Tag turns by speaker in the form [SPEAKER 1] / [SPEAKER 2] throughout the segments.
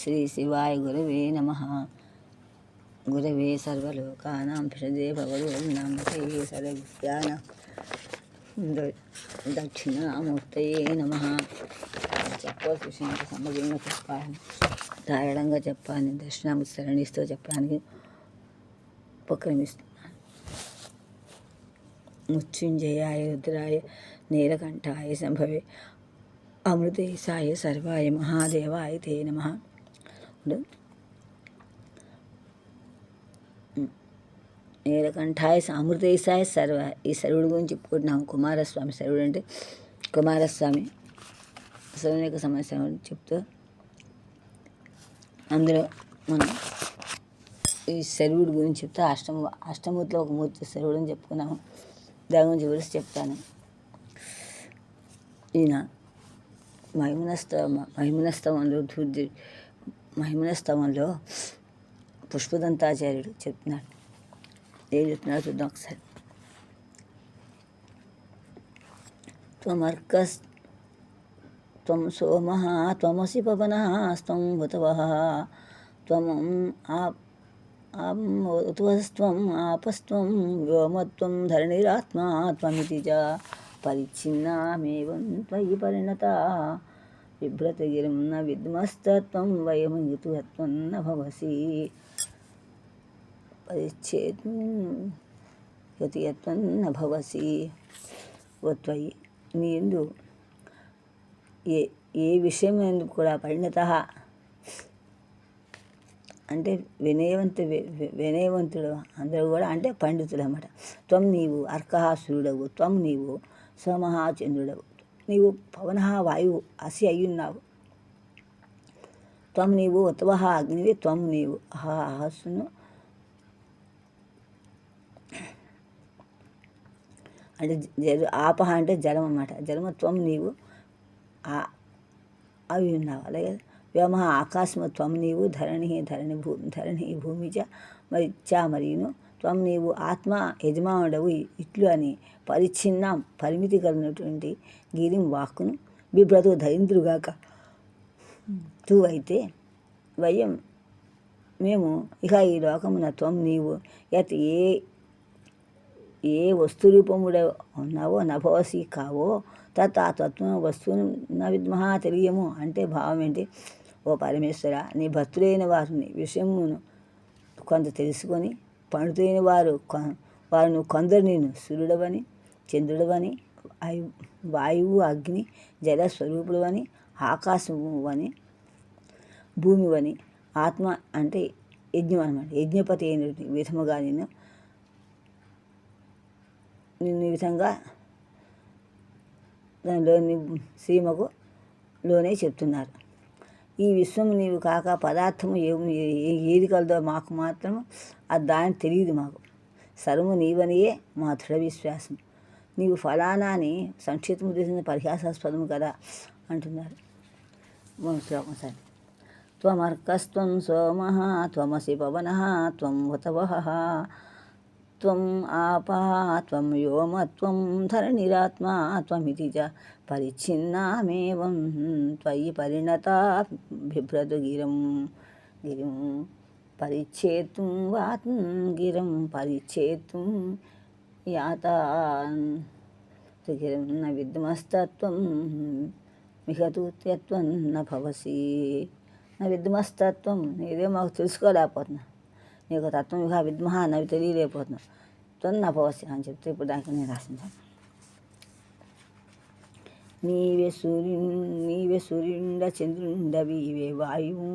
[SPEAKER 1] శ్రీ శివాయ గురవే నమః. గురవే సర్వలోకానాం భిషజే భగవద్నామతే సర్వవిద్యానాం దక్షిణామూర్తయే నమః. చెప్పాల్సిన విషయం సమగ్రంగా చెప్పాలని, ధారాళంగా చెప్పాలని, దక్షిణామూర్తి శరణిస్తూ చెప్పడానికి ఉపక్రమిస్తున్నాను. మృత్యుంజయాయ రుద్రాయ నీలకంఠాయ సంభవే అమృతేశాయ సర్వాయ మహాదేవాయ తే నమః. నీలకంఠాయ అమృతేశాయ సర్వ, ఈ సర్వుడి గురించి చెప్పుకుంటున్నాం. కుమారస్వామి సర్వుడు అంటే కుమారస్వామి సర్వుని యొక్క సమస్య చెప్తూ అందులో మనం ఈ సర్వుడి గురించి చెప్తే అష్టమూర్తిలో ఒక మూర్తి సర్వుడు అని చెప్పుకున్నాము. దాని గురించి వివరిసి చెప్తాను. ఈయన మహిమనస్తవంలో పుష్పదంతాచార్యుడు చెప్తున్నాడు. ఏం చెప్తున్నాడో చూద్దాం ఒకసారి. త్వం సోమః త్వమసి పవనః త్వం హుతవః త్వం ఋతువస్త్వం ఆపస్త్వం వ్యోమత్వం ధరణిరాత్మా త్వమితి చ పరిచ్ఛిన్నామేవం త్వయి పరిణతా బిభ్రతగిరిం న విద్మస్తత్వం వయం ఋతుత్వం న భవసి పరిచ్ఛేదం యతియత్వం న భవసి. ఓ త్వయి నీ యందు ఏ విషయం ఎందుకు కూడా పరిణత అంటే వినయవంతుడు అందరూ కూడా అంటే పండితుడు అన్నమాట. త్వం నీవు అర్కహాసురుడవు, త్వం నీవు సోమహాచంద్రుడవు, నీవు పవన వాయువు అసి అయ్యున్నావు. త్వం నీవు ఉతవహ అగ్నివి, త్వం నీవు అహస్సును అంటే ఆపహ అంటే జలం అన్నమాట. జలము త్వం నీవు అవి ఉన్నావు. అలాగే వ్యోమ ఆకాశము త్వం నీవు, ధరణి భూమిచ మరి మరియును త్వం నీవు ఆత్మ యజమానుడవు ఇట్లు అని పరిచ్ఛిన్నం పరిమితి కలిగినటువంటి గిరిం వాక్కును బిభ్రతు ధరింద్రుగాక. తూ అయితే వయం మేము ఇక ఈ లోకమున త్వం నీవు యత్ ఏ వస్తురూపముడ ఉన్నావో నభవసి కావో తత్ ఆ తత్వం వస్తువును నా విద్మహ తెలియము. అంటే భావం ఏంటి? ఓ పరమేశ్వర, నీ భక్తులైన వారిని విషయమును కొంత తెలుసుకొని పండితులైన వారు కొందరు నేను సూర్యుడవని, చంద్రుడవని, వాయువు, అగ్ని, జల స్వరూపుడవని, ఆకాశము అని, భూమివని, ఆత్మ అంటే యజ్ఞం అనమాట. యజ్ఞపతి అయిన విధముగా నిన్ను ఈ విధంగా దానిలోని సీమకు లోనే చెప్తున్నారు. ఈ విశ్వం నీవు కాక పదార్థము ఏది కలదో మాకు మాత్రము అది దాని తెలియదు. మాకు సర్వము నీవనియే మా దృఢ విశ్వాసం. నీవు ఫలానా అని సంక్షిప్తము చేసిన పరిహాసాస్పదము కదా అంటున్నారు. శ్లోకం సరే. త్వమర్కస్త్వం సోమః త్వమసి పవనః త్వం హుతవః త్వం ఆపః త్వం వ్యోమత్వం ధరణిరాత్మా త్వమితి చ పరిచ్ఛిన్నామేవం త్వయి పరిణతా బిభ్రతు గిరిం పరిచ్ఛేతుం వాతం గిరిం పరిచ్ఛేతుం యాతాన్ గిరిం న విద్మస్తత్వం మిహతూత్యత్వం న భవసి. నా విద్మస్తత్వం నీదే మాకు తెలుసుకోలేకపోతున్నా. నీకు తత్వం ఇహ విద్మహ నవి తెలియలేకపోతున్నా. త్వం న భవసి అని చెప్తే ఇప్పుడు దానికి నేను రాసించాను. నీవే సూర్యుండ చంద్రుండవివే వాయువు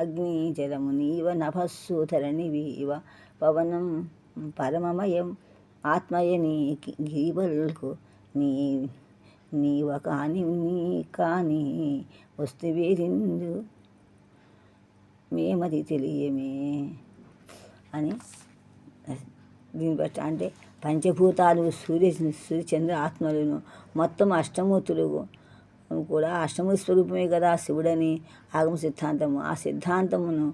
[SPEAKER 1] అగ్ని జలము నీవ నభస్సు ధరణివివ పవనం పరమమయం ఆత్మయ నీ గిరిబల్కు నీవ కాని వస్తువేరిందు మేమది తెలియమే అని. దీన్ని బట్టి అంటే పంచభూతాలు సూర్యచంద్ర ఆత్మలను మొత్తం అష్టమూర్తులు కూడా అష్టమూర్తి స్వరూపమే కదా శివుడని ఆగమ సిద్ధాంతము. ఆ సిద్ధాంతమును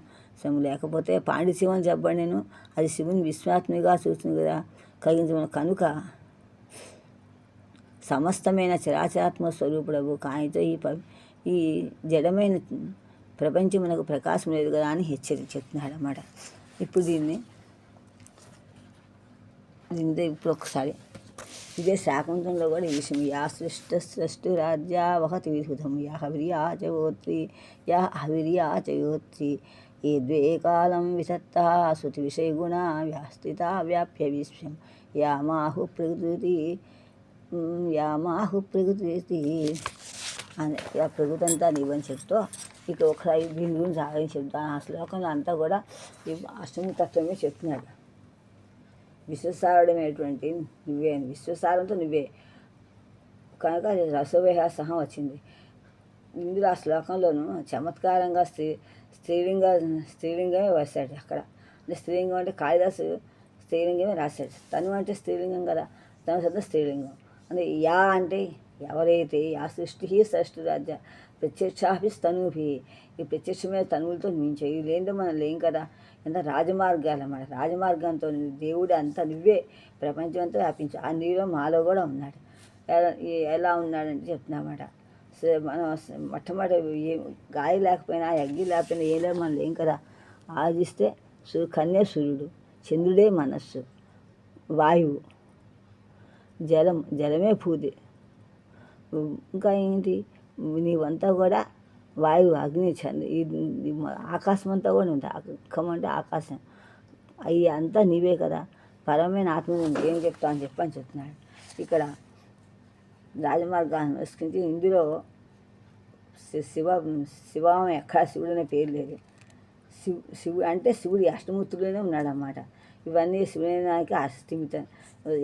[SPEAKER 1] లేకపోతే పాండిత్యం అని చెప్పండి నేను, అది శివుని విశ్వాత్మిగా చూస్తుంది కదా కలిగించమని. కనుక సమస్తమైన చరాచరాత్మ స్వరూపుడవు కానితో ఈ జడమైన ప్రపంచమునకు ప్రకాశం లేదు కదా అని చెప్తున్నాడు అన్నమాట. ఇప్పుడు దీన్ని ఇప్పుడు ఒకసారి ఇదే శాకుంతంలో కూడా ఈ విషయం యా సృష్టిరాజ్యా వహతి విధుతం యా హవిర్యాచయోత్రి యా హవిర్యాచయోత్రి ఏ ద్వే కాలం విసత్త శృతి విషయ గుణ వ్యాస్థిత వ్యాప్య విశ్వం యామాహు ప్రకృతి అని ఆ ప్రకృతి అంతా నీవని చెప్తూ ఇక ఒకసారి దీని గురించి ఆలోచన చెప్తాను. ఆ శ్లోకంలో అంతా కూడా ఈ అష్టమతత్వమే చెప్తున్నాడు. విశ్వసారుడమైనటువంటి నువ్వే అని, విశ్వసారంతో నువ్వే కనుక రసోవేహాసహం వచ్చింది. ఇందులో ఆ శ్లోకంలోనూ చమత్కారంగా స్త్రీలింగమే రాశాడు అక్కడ. అంటే స్త్రీలింగం అంటే కాళిదాసు స్త్రీలింగమే రాశాడు. తను అంటే స్త్రీలింగం కదా, తను శబ్దం స్త్రీలింగం. అంటే యా అంటే ఎవరైతే యా సృష్టి సృష్టిరాజ్య ప్రత్యక్షాభి తనుభి, ఈ ప్రత్యక్షమైన తనువులతో మేము చేయలేందో మనం లేం కదా. ఎంత రాజమార్గాలు అన్నమాట. రాజమార్గంతో దేవుడు అంతా నువ్వే ప్రపంచం అంతా వ్యాపించు. ఆ నీలో మాలో కూడా ఉన్నాడు. ఎలా ఉన్నాడంటే చెప్తున్నమాట. మనం మొట్టమొదటి గాలి లేకపోయినా అగ్గి లేకపోయినా ఏం లేదు మనం లేం కదా. ఆలోచిస్తే కన్నే సూర్యుడు, చంద్రుడే మనస్సు, వాయువు, జలమే పూది, ఇంకా ఏంటి నీవంతా కూడా వాయువు, అగ్ని, ఆకాశం అంతా కూడా ఉంది. అఖం అంటే ఆకాశం. అవి అంతా నీవే కదా. పరమైన ఆత్మ ఏం చెప్తావు అని చెప్తున్నాడు. ఇక్కడ రాజమార్గాన్ని అనుసరించి ఇందులో శివం ఎక్కడ శివుడు అనే పేరు లేదు. శివుడు అంటే శివుడు అష్టమూర్తుల్లోనే ఉన్నాడన్నమాట. ఇవన్నీ శివుడానికి అస్థిమితం.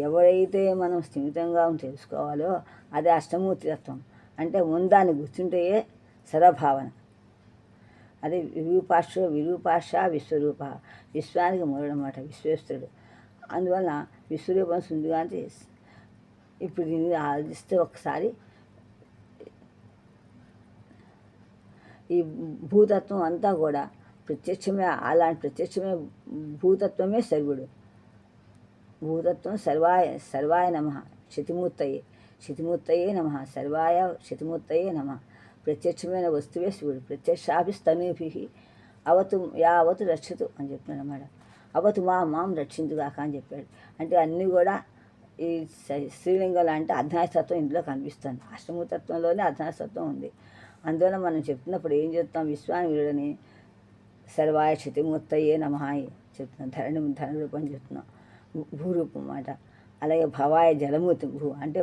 [SPEAKER 1] ఎవరైతే మనం స్థిమితంగా తెలుసుకోవాలో అదే అష్టమూర్తి తత్వం. అంటే ఉందాన్ని గుర్తుంటే సరభావన. అదే విరూపాక్ష విశ్వరూప, విశ్వానికి మూలడమాట విశ్వేశ్వరుడు. అందువల్ల విశ్వరూపం సుందిగా అంటే ఇప్పుడు దీన్ని ఆలోచిస్తే ఒకసారి ఈ భూతత్వం అంతా కూడా ప్రత్యక్షమే. అలాంటి ప్రత్యక్షమే భూతత్వమే సర్వుడు. భూతత్వం సర్వాయ నమః శతిమూర్తయే నమః సర్వాయ శతిమూర్తయే నమః. ప్రత్యక్షమైన వస్తువే శివుడు. ప్రత్యక్షాభిస్తనూభి అవతు రక్షతు అని చెప్తున్నాడు అన్నమాట. అవతు మాం రక్షించుగాక అని చెప్పాడు. అంటే అన్నీ కూడా ఈ శ్రీలింగాలు అంటే అర్ధనాశతత్వం ఇందులో కనిపిస్తుంది. అష్టమూతత్వంలోనే అర్ధనాశతత్వం ఉంది. అందువల్ల మనం చెప్తున్నప్పుడు ఏం చెప్తాం, విశ్వాన్ని వీడని సర్వాయ శతిమూర్తయే నమః చెప్తున్నాం. ధరణి రూపం చెప్తున్నాం, భూరూపం అన్నమాట. అలాగే భవాయ జలమూర్తి, అంటే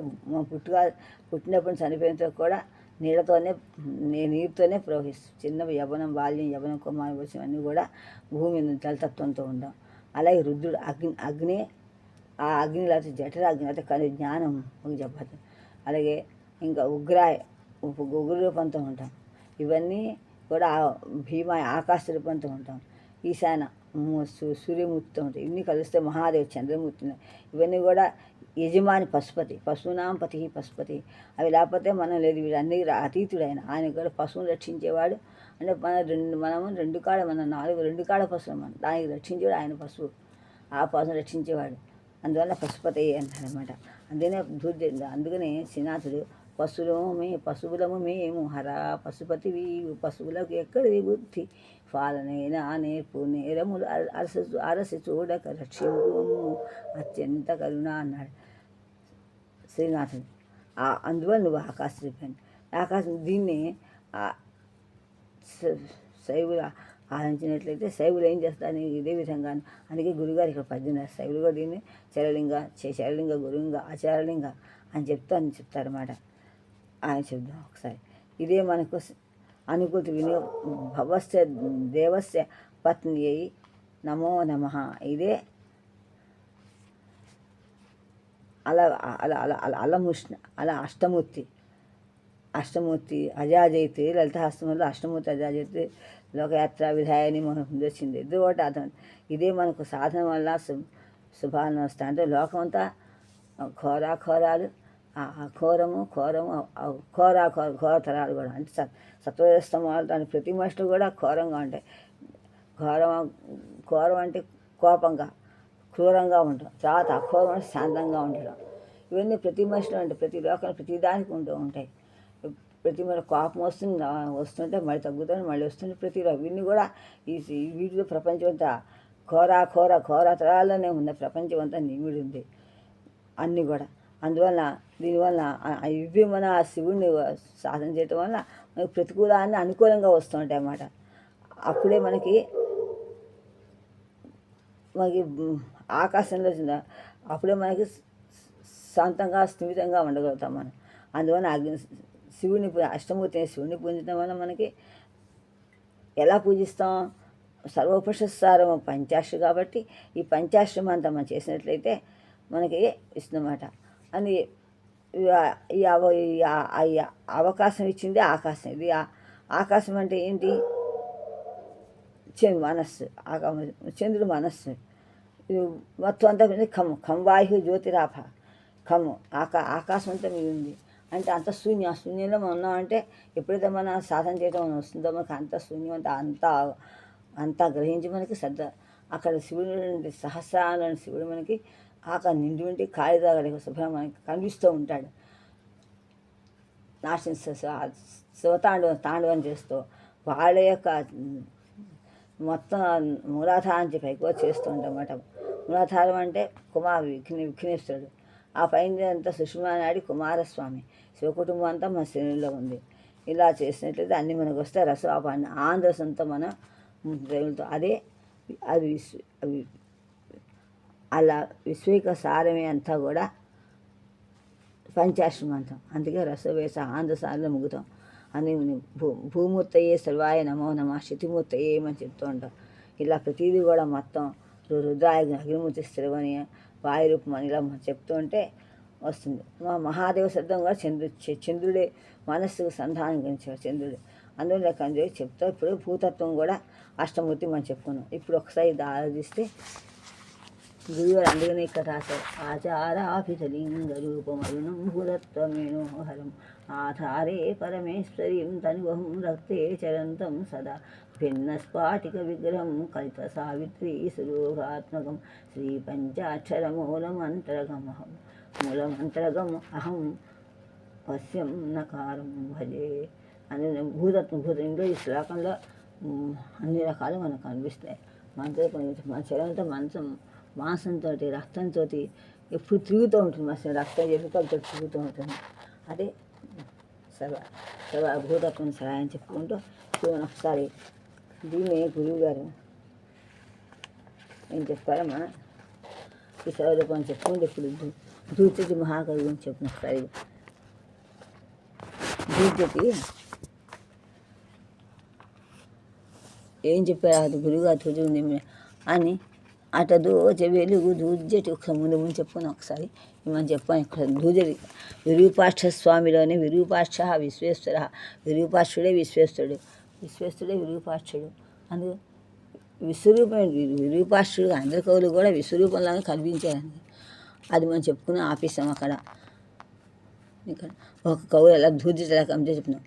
[SPEAKER 1] పుట్టినప్పుడు చనిపోయినంత కూడా నీరుతోనే ప్రవహిస్తుంది. చిన్న యవనం, బాల్యం, యవనం, కుమారం వచ్చిన అన్నీ కూడా భూమి జలతత్వంతో ఉందాం. అలాగే రుద్రుడు అగ్ని, ఆ అగ్ని లేకపోతే జఠరాగ్ని లేకపోతే కానీ జ్ఞానం ఒక చెప్పదు. అలాగే ఇంకా ఉగ్ర రూపంతో ఉంటాం. ఇవన్నీ కూడా భీమా ఆకాశ రూపంతో ఉంటాం. ఈశాన సూర్యమూర్తితో ఉంటాయి. ఇవన్నీ కలిస్తే మహాదేవ్ చంద్రమూర్తి. ఇవన్నీ కూడా యజమాని పశువునాం పతి పశుపతి. అవి లేకపోతే మనం లేదు. వీడన్నీ అతీతుడైన ఆయన కూడా పశువుని రక్షించేవాడు. అంటే మనము రెండు కాళ్ళ పశువు మనం దానికి రక్షించేవాడు ఆయన పశువు. ఆ పశువుని రక్షించేవాడు. అందువల్ల పశుపతి అంటారనమాట. అందుకనే శ్రీనాథుడు పశువులము మేము హరా పశుపతివి పశువులకు ఎక్కడిది బుద్ధి పాలనైనా నేర్పు నేరములు అరసి చూడక రక్షింపు అత్యంత కరుణ అన్నాడు శ్రీనాథుడు. అందువల్ల నువ్వు ఆకాశం దీన్ని శైవులు ఆలోచించినట్లయితే శైవులు ఏం చేస్తారని ఇదే విధంగా. అందుకే గురుగారు ఇక్కడ పద్యం శైవులు కూడా దీన్ని చరలింగ గురులింగ ఆచారలింగ అని చెప్తారన్నమాట. ఆయన చెప్దాం ఒకసారి. ఇదే మనకు అనుకూతి భవస్య దేవస్య పత్ని అయి నమో నమః. ఇదే అలా అష్టమూర్తి అజాజయితి లలితహాస్తంలో అష్టమూర్తి అజాజయితి లోకయాత్ర విధాయని మనకు వచ్చింది. ఇద్దరు ఒకటి అర్థం. ఇదే మనకు సాధన వల్ల శుభాలను వస్తాయి. అంటే లోకమంతా ఘోరాలు ఘోరతరాలు కూడా. అంటే సత్వస్తమాలు దాని ప్రతి మనుషులు కూడా ఘోరంగా ఉంటాయి. ఘోరం అంటే కోపంగా క్రూరంగా ఉండడం. తర్వాత అఘోరం అంటే శాంతంగా ఉండడం. ఇవన్నీ ప్రతి మనుషులు అంటే ప్రతి లోకంలో ప్రతి దానికి ఉంటూ ఉంటాయి. ప్రతి మన కోపం వస్తుంది, వస్తుంటే మళ్ళీ తగ్గుతుంది, మళ్ళీ వస్తుంది. ప్రతి ఇవన్నీ కూడా వీటిలో ప్రపంచం అంతా ఘోర తరాల్లోనే ఉన్న ప్రపంచం అంతా నిమిడి ఉంది అన్నీ కూడా. అందువల్ల దీనివల్ల ఇవి మన శివుడిని సాధన చేయటం వల్ల మనకి ప్రతికూలాన్ని అనుకూలంగా వస్తూ ఉంటాయి అన్నమాట. అప్పుడే మనకి ఆకాశంలో అప్పుడే మనకి శాంతంగా స్థిమితంగా ఉండగలుగుతాం మనం. అందువల్ల శివుని అష్టమూర్తి శివుని పూజించడం వల్ల మనకి ఎలా పూజిస్తాం? సర్వోపనిషత్సారం పంచాక్షరి కాబట్టి ఈ పంచాక్షరం అంతా మనం చేసినట్లయితే మనకి ఇస్తుందన్నమాట. అని ఈ అవకాశం ఇచ్చింది ఆకాశం. ఇది ఆకాశం అంటే ఏంటి? మనస్సు. చంద్రుడు మనస్సు. ఇది మొత్తం అంతా ఖం వాయు జ్యోతిరాభ ఖమ్ము ఆకాశం అంతా మీద ఉంది. అంటే అంత శూన్యంలో మనం ఉన్నామంటే ఎప్పుడైతే మన సాధన చేయడం మనం వస్తుందో మనకి అంత శూన్యం అంతా గ్రహించి మనకి అక్కడ శివుడు సహస్రాలను శివుడు మనకి నిండి ఉండి కాళిదాగడి శుభ్రం మనకి కనిపిస్తూ ఉంటాడు. తాండవం చేస్తూ వాళ్ళ యొక్క మొత్తం మూలాధారానికి పైకి చేస్తూ ఉంటామన్నమాట. మూలాధారం అంటే విఘ్నేశ్వరుడు. ఆ పైన అంతా సుష్మా నాడి కుమారస్వామి శివకుటుంబం అంతా మన శరీరంలో ఉంది. ఇలా చేసినట్లయితే అన్నీ మనకు వస్తాయి. రసవాపాన్ని ఆంధ్రసంతా మన దేవులతో అది అలా విశ్వేక సారమే అంతా కూడా పంచాశ్రమం అంటాం. అందుకే రసవేశ ఆంధ్రసార్లు ముగ్గుతాం. అందుకే భూమూర్తయే సర్వాయ నమో నమ శృతిమూర్తయే అని చెప్తూ ఉంటాం. ఇలా ప్రతిదీ కూడా మొత్తం రుద్రాయ అగ్నిమూర్తి స్థిరమని వాయురూపం అని ఇలా చెప్తూ ఉంటే వస్తుంది. మా మహాదేవ శబ్దం కూడా చంద్రుడే మనస్సుకు సంధానం గురించాడు చంద్రుడు. అందువల్ల కంజోగి చెప్తా. ఇప్పుడు భూతత్వం కూడా అష్టమూర్తి మనం చెప్పుకున్నాం. ఇప్పుడు ఒకసారి ఇది ఆలోచిస్తే గురువుగారు అందుకనే ఇక్కడ రాశారు. ఆచారాభితలింగ రూపమరుణం భూతత్వమేనోహరం ఆధారే పరమేశ్వరీం తనువహం రక్తే చరంతం సదా భిన్న స్ఫాటిక విగ్రహం కలిత సావిత్రీ సురోగాత్మకం శ్రీ పంచాక్షరమూలమంతరగం అహం పశ్యం నకారం భజే అని భూతం ఇంట్లో ఈ శ్లోకంలో అన్ని రకాలు మనకు కనిపిస్తాయి. మన శరీరంతో మాంసంతో రక్తంతో ఎప్పుడు తిరుగుతూ ఉంటుంది. మన రక్తం ఎముకలతో తిరుగుతూ ఉంటుంది. అదే భూతత్వం సహాయం చెప్పుకుంటూ ఇప్పుడు మనం ఒకసారి దీన్ని గురువు గారు ఏం చెప్పారో మనం ఈ సర్వరూపం చెప్పుకుంటే ఇప్పుడు ధూర్జటి మహాకవి గురించి చెప్పిన ఒకసారి ధూర్జటి ఏం చెప్పారు? అది గురువుగారు ధూర్జటి అని అటదోచ వెలుగు ధూర్జటి ముందు చెప్పుకున్నాం. ఒకసారి మనం చెప్పాను. ఇక్కడ ధూర్జటి విరూపాక్ష స్వామిలోనే విరూపాక్ష విశ్వేశ్వర విరూపాక్షుడే విశ్వేశ్వరుడే విరూపాక్షుడు. అందుకు విశ్వరూపమైన విరూపాక్షుడు అందరి కవులు కూడా విశ్వరూపంలాగా కనిపించారండి. అది మనం చెప్పుకుని ఆపేసాం. అక్కడ ఒక కవులు ఎలా ధూర్జటి ఎలా చెప్తున్నాం,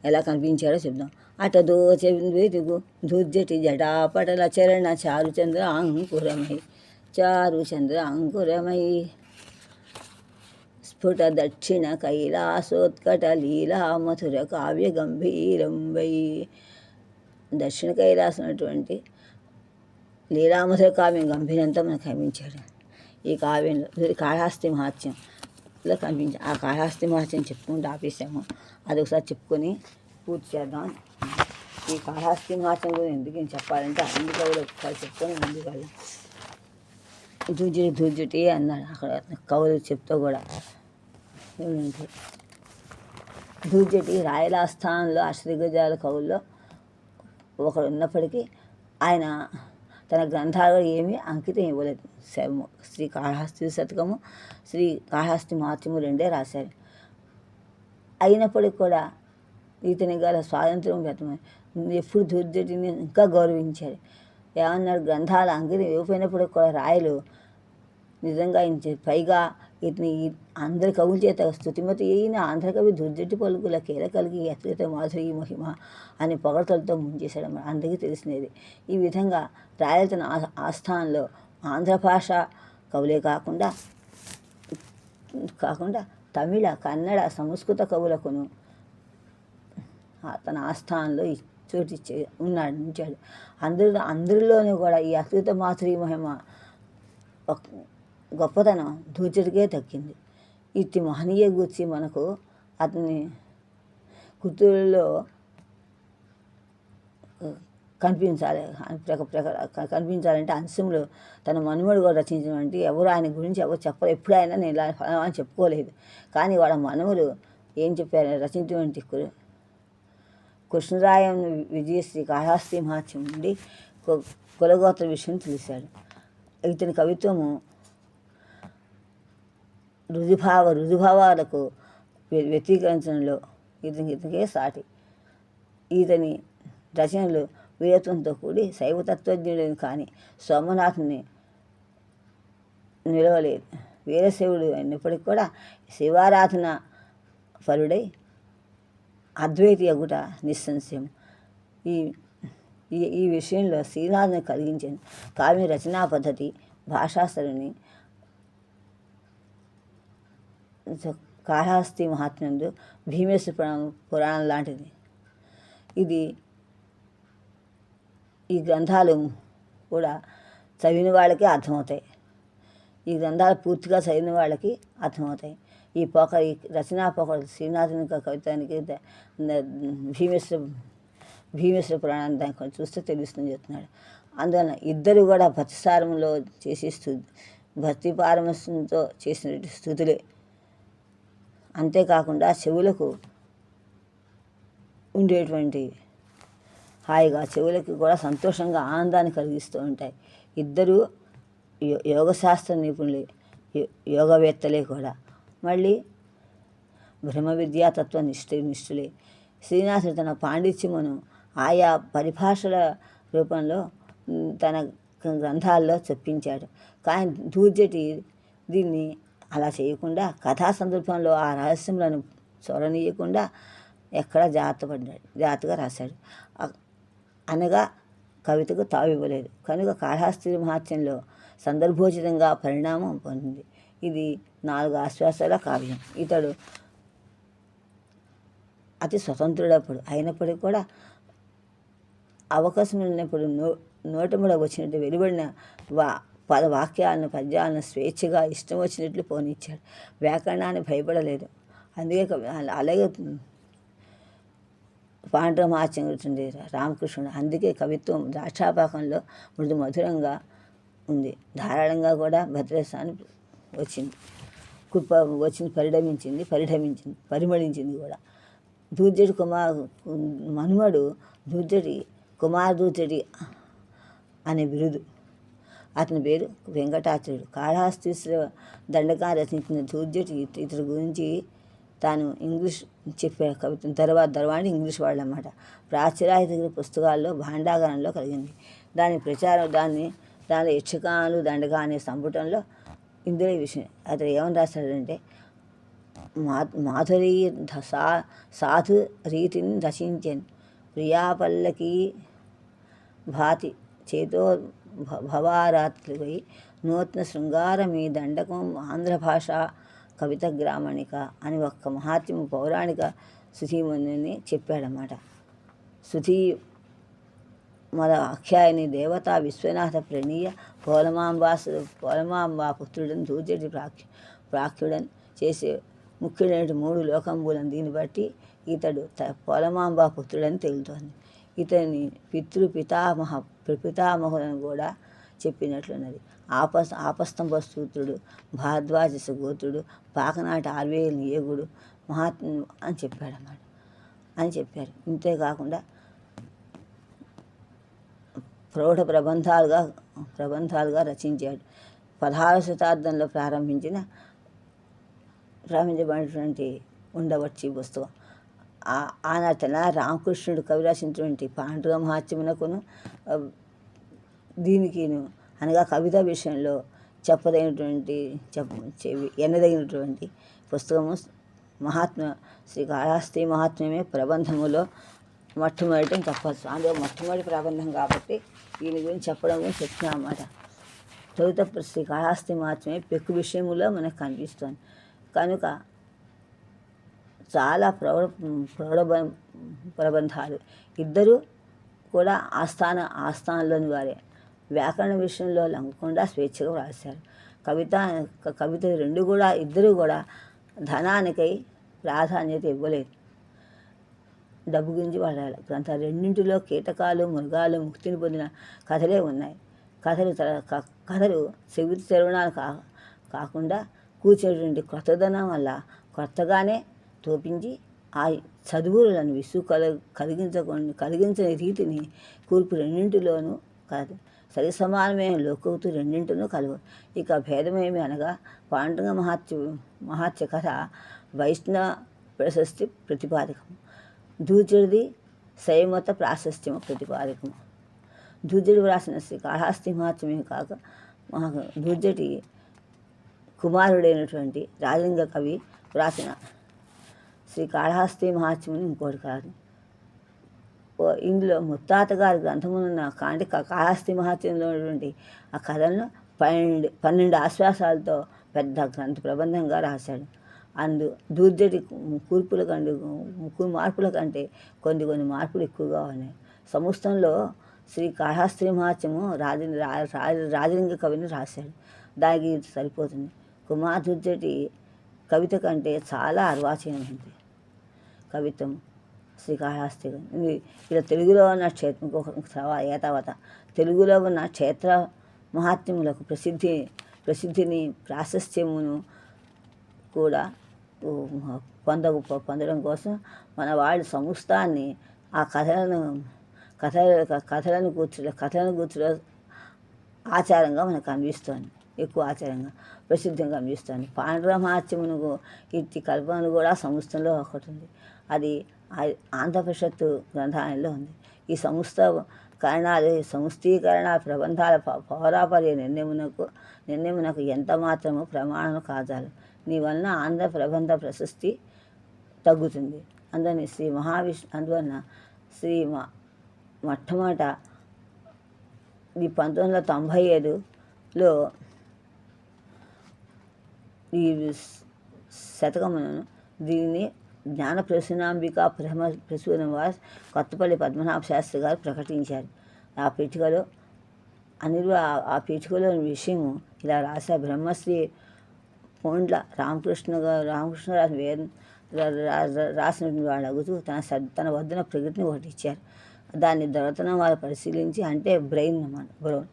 [SPEAKER 1] ఎలా కనిపించాడో చెప్దాం. అటదోచ వెలుగు ధూర్జటి జటాపటల చరణ చారుచంద్ర అంకురమై స్ఫుట దక్షిణ కైలాసోత్కట లీలా మధుర కావ్య గంభీరం వై. దక్షిణ కైలాసం అటువంటి లీలామధుర కావ్యం గంభీరంతో మనకు కనిపించాడు. ఈ కావ్యంలో కాళహస్తి మహాత్యంలో కనిపించాడు. ఆ కాళహస్తి మహాత్యం చెప్పుకుంటూ ఆపేసాము. అది ఒకసారి చెప్పుకొని పూర్తి చేద్దాం. ఈ కాళహస్తి మహాత్యం గురించి ఎందుకు నేను చెప్పాలంటే అన్ని కవులు ఒకసారి చెప్పుకొని ముందుకు వెళ్ళాం. ధూర్జటి అన్నాడు అక్కడ కవులు చెప్తూ కూడా. ధూర్జటి రాయలాస్థానంలో అష్టదిగ్గజాల కవుల్లో ఒకడు ఉన్నప్పటికీ ఆయన తన గ్రంథాలు ఏమీ అంకితం ఇవ్వలేదు. శ్రీ కాళహస్తి శతకము, శ్రీ కాళహస్తి మహాత్మ్యము రెండే రాశారు. అయినప్పటికీ కూడా ఇతని గల స్వాతంత్రం వ్యర్థమై ఎప్పుడు ధూర్జటిని ఇంకా గౌరవించారు. ఏమన్నాడు? గ్రంథాలు అంకితం ఇవ్వకపోయినప్పటికి కూడా రాయలు నిజంగా పైగా ఇతని అందరి కవుల చేత స్తుతిమతి అయిన ఆంధ్రకవి ధూర్జటి పలుకుల కేల కలిగి అత్యంత మాధురి మహిమ అని పొగడతలతో ముంచేశాడు. అందరికీ తెలిసినది. ఈ విధంగా రాయలు తన ఆస్థానంలో ఆంధ్ర భాష కవులే కాకుండా తమిళ, కన్నడ, సంస్కృత కవులకును తన ఆస్థానంలో చోటిచ్చే ఉన్నాడు ఉంచాడు. అందరిలోనూ కూడా ఈ అద్భుత మాధురి మహిమ గొప్పతనం దూర్జటికే దక్కింది. ఇట్టి మహనీయ గూర్చి మనకు అతని కృతులలో కనిపించాలి. కనిపించాలంటే అంశంలో తన మనుమడు కూడా రచించినటువంటి ఎవరు ఆయన గురించి ఎవరు చెప్పరు. ఎప్పుడైనా నేను ఇలా ఫలానా అని చెప్పుకోలేదు. కానీ వాళ్ళ మనుమలు ఏం చెప్పారు? రచించినటువంటి కృష్ణరాయం విజయశ్రీ కాళహస్తి మహాత్మ్యం నుండి కులగోత్ర విషయం తెలిసాడు. ఇతని కవిత్వము రుజుభావాలకు వ్యక్తీకరించడంలో ఇతనికే సాటి. ఇతని రచనలు వీరత్వంతో కూడి శైవతత్వజ్ఞుడిని కానీ సోమనాథుని నిలవలేదు. వీరశైవుడు అయినప్పటికీ కూడా శివారాధన పరుడై అద్వైతి అగుట నిస్సంశయం. ఈ విషయంలో శ్రీనాథుని కలిగించిన కావ్య రచనా పద్ధతి భాషాసరుని కాళహస్తి మహాత్మ్యంలో భీమేశ్వర పురాణం లాంటిది. ఈ గ్రంథాలు కూడా చదివిన వాళ్ళకి అర్థమవుతాయి. ఈ గ్రంథాలు పూర్తిగా చదివిన వాళ్ళకి అర్థమవుతాయి. ఈ రచనా పోకరు శ్రీనాథుని కవిత్వానికి భీమేశ్వర పురాణాన్ని దాన్ని కొంచెం చూస్తే తెలుస్తుంది చెప్తున్నాడు. అందువలన ఇద్దరు కూడా భక్తిసారంలో చేసి భక్తి పారమస్యంతో చేసిన స్థుతులే. అంతేకాకుండా చెవులకు ఉండేటువంటి హాయిగా చెవులకి కూడా సంతోషంగా ఆనందాన్ని కలిగిస్తూ ఉంటాయి. ఇద్దరు యోగశాస్త్ర నిపుణులే, యోగవేత్తలే కూడా. మళ్ళీ బ్రహ్మ విద్యాతత్వ నిష్ఠులే. శ్రీనాథుడు తన పాండిత్యమును ఆయా పరిభాషల రూపంలో తన గ్రంథాల్లో చొప్పించాడు. కానీ దూర్జటి దీన్ని అలా చేయకుండా కథా సందర్భంలో ఆ రహస్యములను చొరనీయకుండా ఎక్కడ జాగ్రత్తగా రాశాడు. అనగా కవితకు తావివ్వలేదు. కనుక కాళహస్తి మహాత్మ్యంలో సందర్భోచితంగా పరిణామం పొందింది. ఇది 4 ఆశ్వాసాల కావ్యం. ఇతడు అతి స్వతంత్రుడప్పుడు అయినప్పటికీ కూడా అవకాశం ఉన్నప్పుడు నోటముడ వచ్చినట్టు వెలువడిన వాక్యాలను పద్యాలను స్వేచ్ఛగా ఇష్టం వచ్చినట్లు పోనిచ్చాడు. వ్యాకరణాన్ని భయపడలేదు. అందుకే అలాగే పాండ్రమాచ్యం రామకృష్ణుడు. అందుకే కవిత్వం ద్రాక్షాపాకంలో మృదు మధురంగా ఉంది. ధారాళంగా కూడా భద్రస్థానం పరిమళించింది కూడా. దూర్జటి మనుమడు కుమార దూర్జటి అనే బిరుదు. అతని పేరు వెంకటాచలుడు. కాళహస్తీశ్వర దండకా రచించిన దూర్జటి ఇతడి గురించి తాను ఇంగ్లీష్ చెప్పే కవిత్వం దర్వాణి ఇంగ్లీష్ వాళ్ళన్నమాట. ప్రాచుర్యాయుత పుస్తకాల్లో భాండాగారంలో కలిగింది. దాని ప్రచారం దాని యక్షగానాలు దండగా అనే సంపుటంలో ఇందులో ఈ విషయం. అతను ఏమని రాశాడంటే, మాధురీ సాధు రీతిని రచించాను. ప్రియాపల్లకి భాతి చేతో భవారాత్రిపై నూతన శృంగారం ఈ దండకం ఆంధ్ర భాష కవిత గ్రామణిక అని ఒక్క మహాత్మ్యం పౌరాణిక సుధీమణిని చెప్పాడన్నమాట. మన అఖ్యాయని దేవత విశ్వనాథ ప్రణీయ పోలమాంబా పుత్రుడని దూర్జటి ప్రాఖ్యుడని చేసే ముఖ్యుడైన 3 లోకంబులను. దీన్ని బట్టి ఇతడు పోలమాంబా పుత్రుడని తెలుతోంది. ఇతని పితామహులను కూడా చెప్పినట్లున్నది. ఆపస్తంభ సూత్రుడు, భారద్వాజ గోత్రుడు, పాకనాటి ఆర్వేలు నియోగుడు మహాత్ముడు అని చెప్పారు. ఇంతేకాకుండా ప్రౌఢ ప్రబంధాలుగా రచించాడు. 16వ శతాబ్దంలో ప్రారంభించబడినటువంటి ఉండవచ్చి పుస్తకం. ఆనాటి రామకృష్ణుడు కవి రచించినటువంటి పాండుర మహాత్మ్యమునకును దీనికిను అనగా కవిత విషయంలో ఎన్నదగినటువంటి పుస్తకము శ్రీ కాళహస్తి మహాత్మ్యమే. ప్రబంధములో మొట్టమొదటి చెప్పచ్చు. అందులో మొట్టమొదటి ప్రబంధం కాబట్టి దీని గురించి చెప్పడం గురించి చెప్తున్నా అన్నమాట. తొలుత శ్రీ కాళహస్తి మహాత్మ్యమే పెక్కు విషయములో మనకు కనిపిస్తుంది. కనుక చాలా ప్రబంధాలు. ఇద్దరూ కూడా ఆస్థానంలోని వారే. వ్యాకరణ విషయంలో లొంగకుండా స్వేచ్ఛగా రాశారు. కవితలు ఇద్దరు కూడా ధనానికై ప్రాధాన్యత ఇవ్వలేదు, డబ్బు గురించి వాడాలి. గ్రంథాలు రెండింటిలో కీటకాలు, మృగాలు ముక్తిని పొందిన కథలే ఉన్నాయి. కథలు చెవిటి తెరవడాలు కాకుండా కూర్చేటువంటి కొత్తదనం వల్ల కొత్తగానే తోపించి ఆ చదువులను విసుగు కలిగించని రీతిని కూర్పు రెండింటిలోనూ కాదు. సరి సమానమైన లోకవుతూ రెండింటినూ కలుగు. ఇక భేదమేమి అనగా పాండురంగ మహాత్య కథ వైష్ణవ ప్రశస్తి ప్రతిపాదకము, దూర్జడిది శైవమత ప్రాశస్త్యము ప్రతిపాదకము. దూర్జడి వ్రాసిన శ్రీ కాళహస్తి మహాత్మ్యమే కాక దూర్జటి కుమారుడైనటువంటి రాజలింగ కవి వ్రాసిన శ్రీ కాళహస్తి మహాత్మ్యం ఇంకోటి కాదు. ఇందులో ముత్తాత గారి గ్రంథమున్న కాళహస్తి మహాత్మ్యంలో ఉన్నటువంటి ఆ కథలను 12 ఆశ్వాసాలతో పెద్ద గ్రంథ ప్రబంధంగా రాశాడు. దూర్జటి మార్పుల కంటే కొన్ని మార్పులు ఎక్కువగా ఉన్నాయి. సంస్థంలో శ్రీ కాళహస్తి మహాత్మ్యము రాజలింగ కవిని రాశాడు, దానికి సరిపోతుంది. దూర్జటి కవిత కంటే చాలా అర్వాచీనమైంది కవిత్వం శ్రీకాళహస్తి. ఇలా తెలుగులో ఉన్న ఏతావత తెలుగులో ఉన్న క్షేత్ర మహాత్మ్యములకు ప్రసిద్ధిని ప్రాశస్త్యమును కూడా పొందడం కోసం మన వాళ్ళ సంస్థాన్ని ఆ కథలను కూర్చులో ఆచారంగా మనకు అనిపిస్తోంది, ఎక్కువ ఆచారంగా ప్రసిద్ధంగా అనిపిస్తుంది. పాండురంగ మహాత్మ్యమునకు ఇట్టి కల్పనలు కూడా సంస్థలో ఒకటి ఉంది. అది ఆంధ్రపరిషత్తు గ్రంథాలయంలో ఉంది. ఈ సంస్థీకరణ ప్రబంధాల పౌరాపర్య నిర్ణయమునకు ఎంత మాత్రము ప్రమాణం కాదాలు. నీ వలన ఆంధ్ర ప్రబంధ ప్రశస్తి తగ్గుతుంది. అందువలన మొట్టమొదట ఈ 1995లో ఈ శతకమును దీన్ని జ్ఞాన ప్రసూనాంబిక ప్రసూనం వారు కొత్తపల్లి పద్మనాభ శాస్త్రి గారు ప్రకటించారు. ఆ పీఠికలో విషయము ఇలా రాశారు. బ్రహ్మశ్రీ పోండ్ల రామకృష్ణరాజు రాసిన వాళ్ళు అగుతూ తన వద్దన ప్రకృతిని ఒకటి ఇచ్చారు. దాన్ని దొరతనం వాళ్ళు పరిశీలించి, అంటే బ్రెయిన్ బ్రౌన్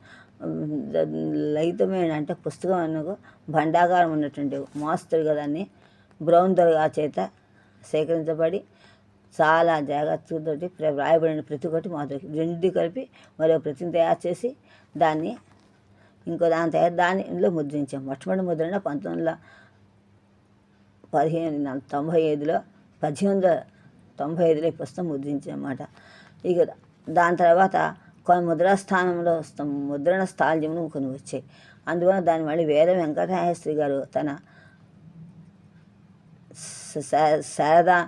[SPEAKER 1] లలితమైన అంటే పుస్తకం అన్నకు భండాగారం ఉన్నటువంటి మోస్తరుగా దాన్ని బ్రౌన్ దొరగా చేత సేకరించబడి చాలా జాగ్రత్తతోటి వ్రాయబడిన ప్రతి ఒక్కటి మాధురికి రెండు కలిపి మరో ప్రతిని తయారు చేసి దాన్ని దానిలో ముద్రించాం. మొట్టమొదటి ముద్రణ 1895లో ఈ పుస్తకం ముద్రించామన్నమాట. ఇక దాని తర్వాత కొన్ని ముద్రణ స్థాళ్యములు కొన్ని వచ్చాయి. అందువల్ల దాన్ని మళ్ళీ వేద వెంకటేశ్వరి గారు తన శారదా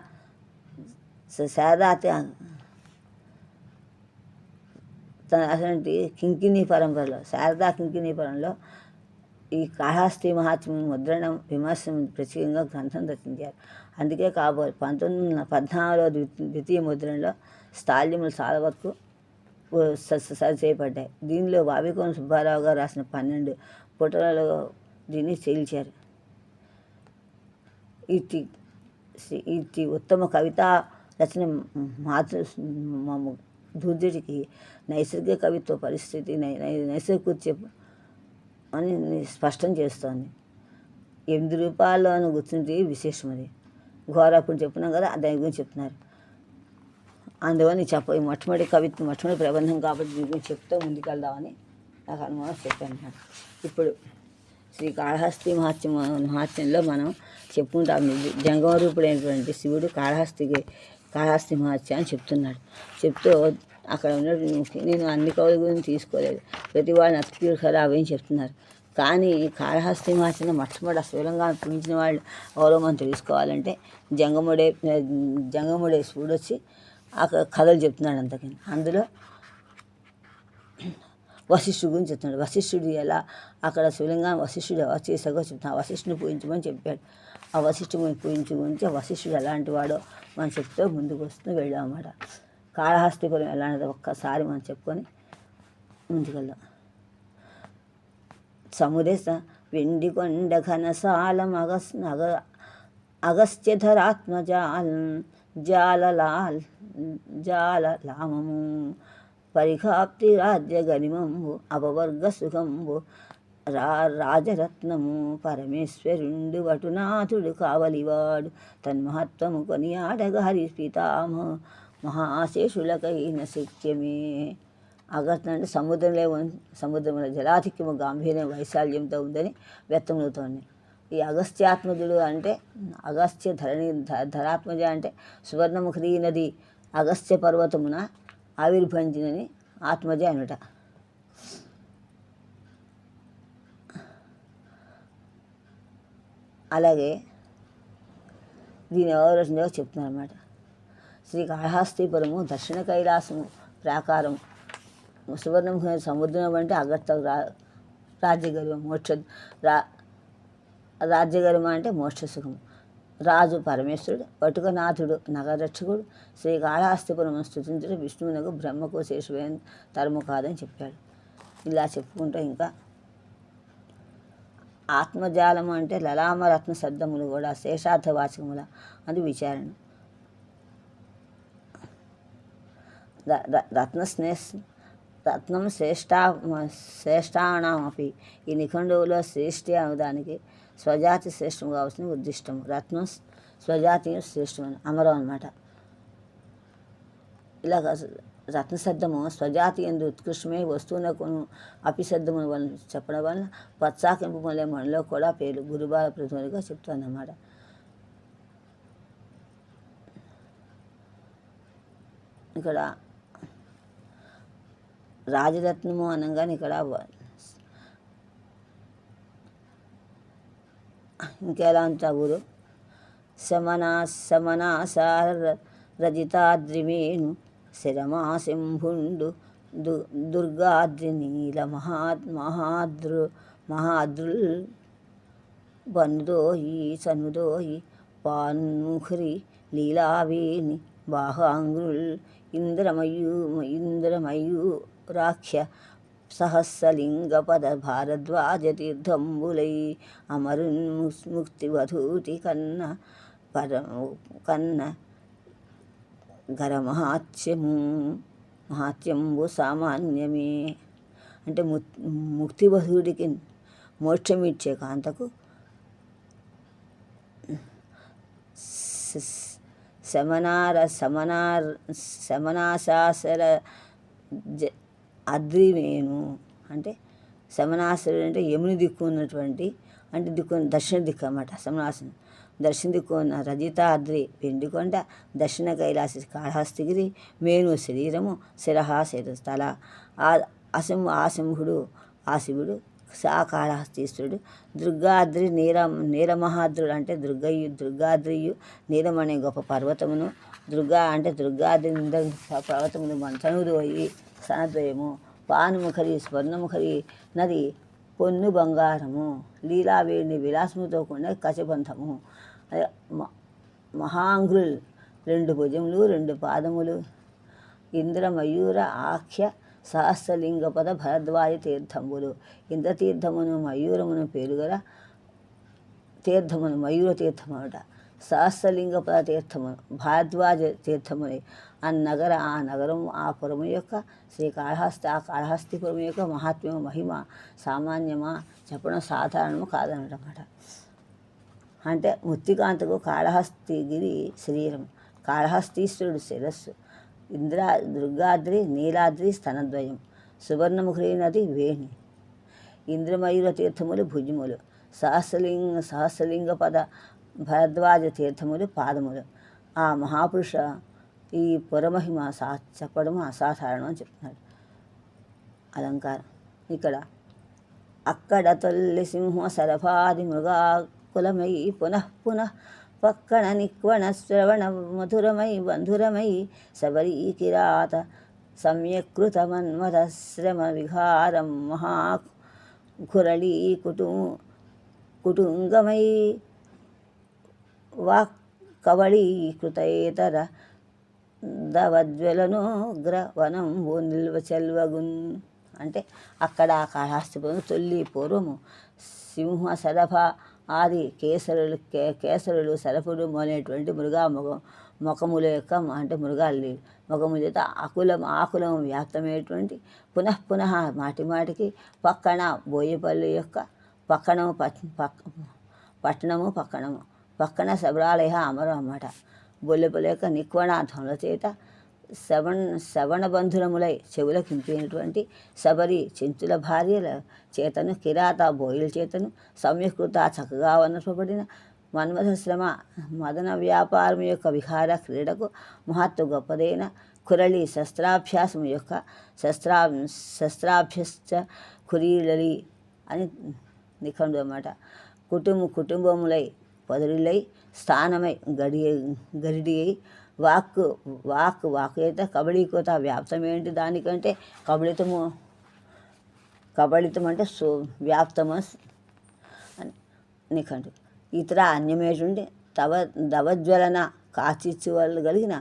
[SPEAKER 1] తన అటువంటి శారదా కింకిణీ పరంలో ఈ కాళహస్తి మహాత్మ్యం ముద్రణం విమర్శనం ప్రత్యేకంగా గ్రంథం రచించారు. అందుకే 1914లో ద్వితీయ ముద్రణలో స్థాళ్యములు చాలా వరకు సరి చేయబడ్డాయి. దీనిలో వావికోన సుబ్బారావు గారు రాసిన 12 పుటలలో దీన్ని చేల్చారు. ఇట్టి ఉత్తమ కవితా రచన దూర్జటికి నైసర్గిక కవిత్వ పరిస్థితి నైసర్గిక అని స్పష్టం చేస్తోంది. 8 రూపాయల్లోనూ గుర్తుంటే విశేషం. అది ఘోరప్పుడు చెప్పున్నాం కదా, దాని గురించి చెప్తున్నారు. అందువల్ల మొట్టమొదటి ప్రబంధం కాబట్టి దీని గురించి చెప్తూ ముందుకెళ్దామని నాకు అనుమానం చెప్పాను. ఇప్పుడు శ్రీ కాళహస్తి మహాత్మ్యంలో మనం చెప్పుకుంటాం. జంగమరూపుడైనటువంటి శివుడు కాళహస్తి మహాత్మ్యం అని చెప్తున్నాడు. చెప్తూ అక్కడ ఉన్నటువంటి నేను అన్ని కవుల గురించి తీసుకోలేదు, ప్రతి వాళ్ళని అతిథులు కదా అవని చెప్తున్నారు. కానీ కాళహస్తి మహాత్మ్యం మొట్టమొదటి స్థూలంగా పూజించిన వాళ్ళు ఎవరో మనం తెలుసుకోవాలంటే జంగముడే శివుడు వచ్చి అక్కడ కథలు చెప్తున్నాడు. అందులో వశిష్ఠుడి గురించి చెప్తున్నాడు. వశిష్ఠుడు ఎలా అక్కడ శివలింగాన్ని వశిష్ఠుడు ఎలా చేసాగో చెప్తున్నాడు. ఆ వశిష్ఠుని పూజించమని చెప్పాడు. ఆ వశిష్ఠుని గురించి వశిష్ఠుడు ఎలాంటి వాడో మనం చెప్తూ ముందుకు వస్తూ వెళ్ళామన్నమాట. కాళహస్తిపురం ఎలాంటిదో ఒక్కసారి మనం చెప్పుకొని ముందుకెళ్దాం. సముదేశ వెండి కొండ ఘనసాలం జాలలామము పరిఘాప్తి రాజ్య గరిమంబు అపవర్గ సుఖంబు రాజరత్నము పరమేశ్వరుండు వటునాథుడు కావలివాడు తన్మహత్వము కొనియాడగ హరి పితామహ మహాశేషులకైన శక్యమే. అగస్త్య అంటే సముద్రంలో జలాధిక్యము గాంభీర్యం వైశాల్యంతో ఉందని వ్యక్తమవుతోంది. ఈ అగస్త్యాత్మజుడు అంటే అగస్త్య ధరాత్మజ అంటే సువర్ణముఖి నది అగస్త్య పర్వతమున ఆవిర్భవించినని ఆత్మజ అనట. అలాగే దీని ఎవరో చెప్తున్నారు అన్నమాట. శ్రీకాళహస్తీపురము దక్షిణ కైలాసము ప్రాకారం సువర్ణముఖి సముద్రం అంటే అగస్త్య రాజ్యగర్వం రాజ్యగర్మ అంటే మోక్షసుఖము. రాజు పరమేశ్వరుడు, పటుకనాథుడు నగరక్షకుడు. శ్రీకాళహస్తిపురం స్తుతించడం విష్ణువునకు బ్రహ్మకు శేషమైన తరము కాదని చెప్పాడు. ఇలా చెప్పుకుంటూ ఇంకా ఆత్మజాలము అంటే లలామరత్న శబ్దములు కూడా శేషార్థవాచకముల అది విచారణ. రత్నం శ్రేష్టాణమపి ఈ నిఖండువులో శ్రేష్ఠి అవడానికి స్వజాతి శ్రేష్టం కావాల్సిన ఉద్దిష్టము. రత్నం స్వజాతీయం శ్రేష్టమని అమరం అన్నమాట. ఇలా రత్నశబ్దము స్వజాతి ఎందు ఉత్కృష్టమే వస్తువునకును అపిశబ్దముల వలన చెప్పడం వలన పచ్చాకింపు మొదలైన మనలో కూడా పేరు గురుబాల ప్రతినిధిగా చెప్తానన్నమాట. ఇక్కడ రాజరత్నము అనగానే ఇక్కడ ఇంకెలా ఉంటా ఊరు శమనాసార రజితాద్రిమేను శరమాశంభుండు దుర్గాద్రి నీల మహాద్రుల్ బనుదోయి సనుదోయి పాన్ముఖరి లీలావేణి బాహాంగ్రుల్ ఇంద్రమయూరాఖ్య సహస్రలింగపద భారద్వాజ తీర్థంబులై అమరున్ ముక్తివధూటి కన్న మహాత్యంబు సామాన్యమే. అంటే ముక్తివధుడికి మోక్షమిచ్చే కాంతకు శమనాశాసర అద్రిమేను అంటే శమనాసురుడు అంటే యముని దిక్కు ఉన్నటువంటి అంటే దక్షిణ దిక్కు అన్నమాట. శమనాసుని దక్షిణ దిక్కు ఉన్న రజితాద్రి వెండికొండ దక్షిణ కైలాసి కాళహస్తిగిరి మేను శరీరము శిరహ శిరస్థల ఆశంభుడు ఆ శివుడు సా కాళహస్తీశ్వరుడు దుర్గాద్రి నీలమహాద్రుడు అంటే దుర్గాద్రియు నీలం అనే గొప్ప పర్వతమును దుర్గాద్రి పర్వతమును మంచనుదోయి సనద్వయము పానుముఖరి స్వర్ణముఖరి నది పొన్ను బంగారము లీలావేణి విలాసముతో కూడిన కచబంధము మహాంగ్రుల్ 2 భుజములు 2 పాదములు ఇంద్రమయూర ఆఖ్య సహస్రలింగపద భరద్వాజ తీర్థంబులు ఇంద్రతీర్థమును మయూరమును పేరుగల తీర్థమును మయూర తీర్థమట. సహస్రలింగపద తీర్థమును భారద్వాజ తీర్థముని ఆ నగరం ఆ పురము యొక్క ఆ కాళహస్తిపురం యొక్క మహాత్మ్యము మహిమ సామాన్యమా చెప్పడం సాధారణము కాదనమాట. అంటే ముత్తికాంతకు కాళహస్తిగిరి శరీరం, కాళహస్తీశ్వరుడు శిరస్సు, దుర్గాద్రి నీలాద్రి స్తనద్వయం, సువర్ణముఖి నది వేణి, ఇంద్రమయూర తీర్థములు భుజములు, సహస్రలింగ పద భరద్వాజ తీర్థములు పాదములు. ఆ మహాపురుష ఈ పురమహిమ చెప్పడం అసాధారణం అని చెప్తున్నాడు. అలంకారం ఇక్కడ అక్కడ తొల్లి సింహ సరఫాది మృగాకులమై పునః పక్కన నిక్వణ శ్రవణ మధురమై బంధురమై శబరీ కిరాత సమ్యకృతమన్మథశ్రమ విహారం మహాకురళీ కుటుంగమై వాక్కవళీకృతేతర దవజ్వలనోగ్రవనం ఓ నిల్వ చెల్వగున్. అంటే అక్కడ కాళహస్తిపురం తొల్లి పూర్వము సింహ సరభ ఆది కేసరులు సరపుడు మొదలైనటువంటి ముఖముల యొక్క అంటే మృగాలు ముఖము చేత ఆకులం వ్యాప్తమైనటువంటి పునః మాటికి పక్కన బోయపల్లి యొక్క పట్టణము పక్కన శబరాలయ అమరం అన్నమాట. బొల్లెపల్లి యొక్క నిక్వణాధ్వముల చేత శ్రవణబంధురములై చెవులకింపినటువంటి శబరి చెంచుల భార్యల చేతను కిరాత బోయిల చేతను సమ్యకృత చక్కగా వర్ణింపబడిన మన్మథశ్రమ మదన వ్యాపారం యొక్క విహార క్రీడకు మహత్తు గొప్పదైన కురళి శస్త్రాభ్యాసము యొక్క శస్త్రాభ్యశ్చ కురీలలి అని నిఖండు అన్నమాట. కుటుంబములై పదులై స్థానమై గరిడి అయి వాక్ అయితే కబళీకృత వ్యాప్తమేంటి దానికంటే కబళితం అంటే వ్యాప్తము నిఖండు. ఇతర అన్యమేటువంటి దవజ్వలన కాచిచ్చు వాళ్ళు కలిగిన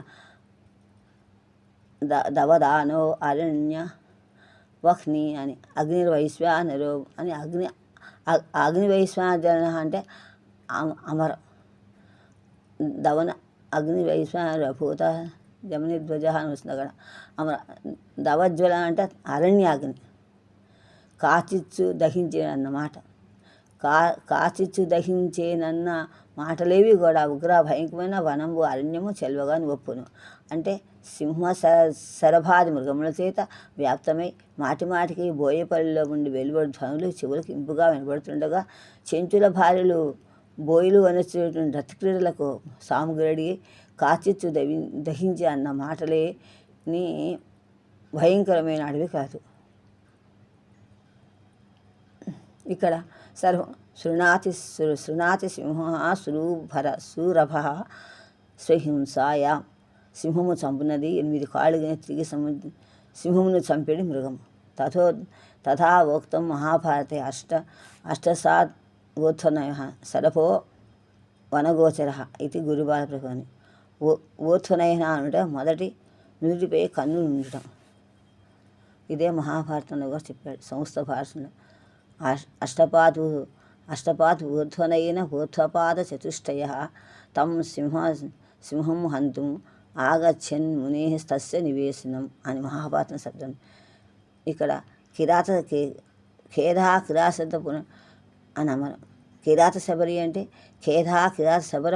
[SPEAKER 1] దవదానో అరణ్య వహ్ని అని అగ్నిర్వైశ్వానరో అని అగ్నివైశ్వానర అంటే అమర దవన అగ్నివైశ్వానర భూత జమనిధ్వజ అని వస్తుంది అక్కడ. అమర దవజ్వల అంటే అరణ్యాగ్ని కాచిచ్చు దహించేనన్నమాట. కాచిచ్చు దహించేనన్న మాటలేవి కూడా ఉగ్ర భయంకరమైన వనంబు అరణ్యము చెల్వగా ఒప్పును. అంటే సింహ శరభాది మృగముల చేత వ్యాప్తమై మాటికి బోయపల్లిలో ఉండి వెలువడి ధ్వనులు చెవులకు ఇంపుగా వినబడుతుండగా చెంచుల భార్యలు బోయిలు అనేటువంటి రతిక్రీడలకు సాముగడి కాచిచ్చు దహించి అన్న మాటలే నీ భయంకరమైన అడవి కాదు. ఇక్కడ సర్వం శృణాతి సింహ సూరభ స్వహింసాయా. సింహము చంపునది 8 కాళ్ళుగా తిరిగి సింహమును చంపేది మృగము. తథా ఉక్తం మహాభారతే అష్టసాత్ ఓత్వనయ సరపో వనగోచర ఇది గురుబాలప్రభుని. ఓత్వనయ అంటే మొదటి నుదుటిపై కన్ను ఉండటం. ఇదే మహాభారతంలో కూడా చెప్పాడు. సంస్థ భారతంలో అష్టపాత్ ఊర్ధ్వనైన ఊర్ధ్వపాద చతుష్టయ తం సింహం హంతుం ఆగచ్చన్ మునే తస్య నివేశనం అని మహాభారతం శబ్దం. ఇక్కడ కిరాత అని అమరం. కిరాత శబరి అంటే కిరాత శబర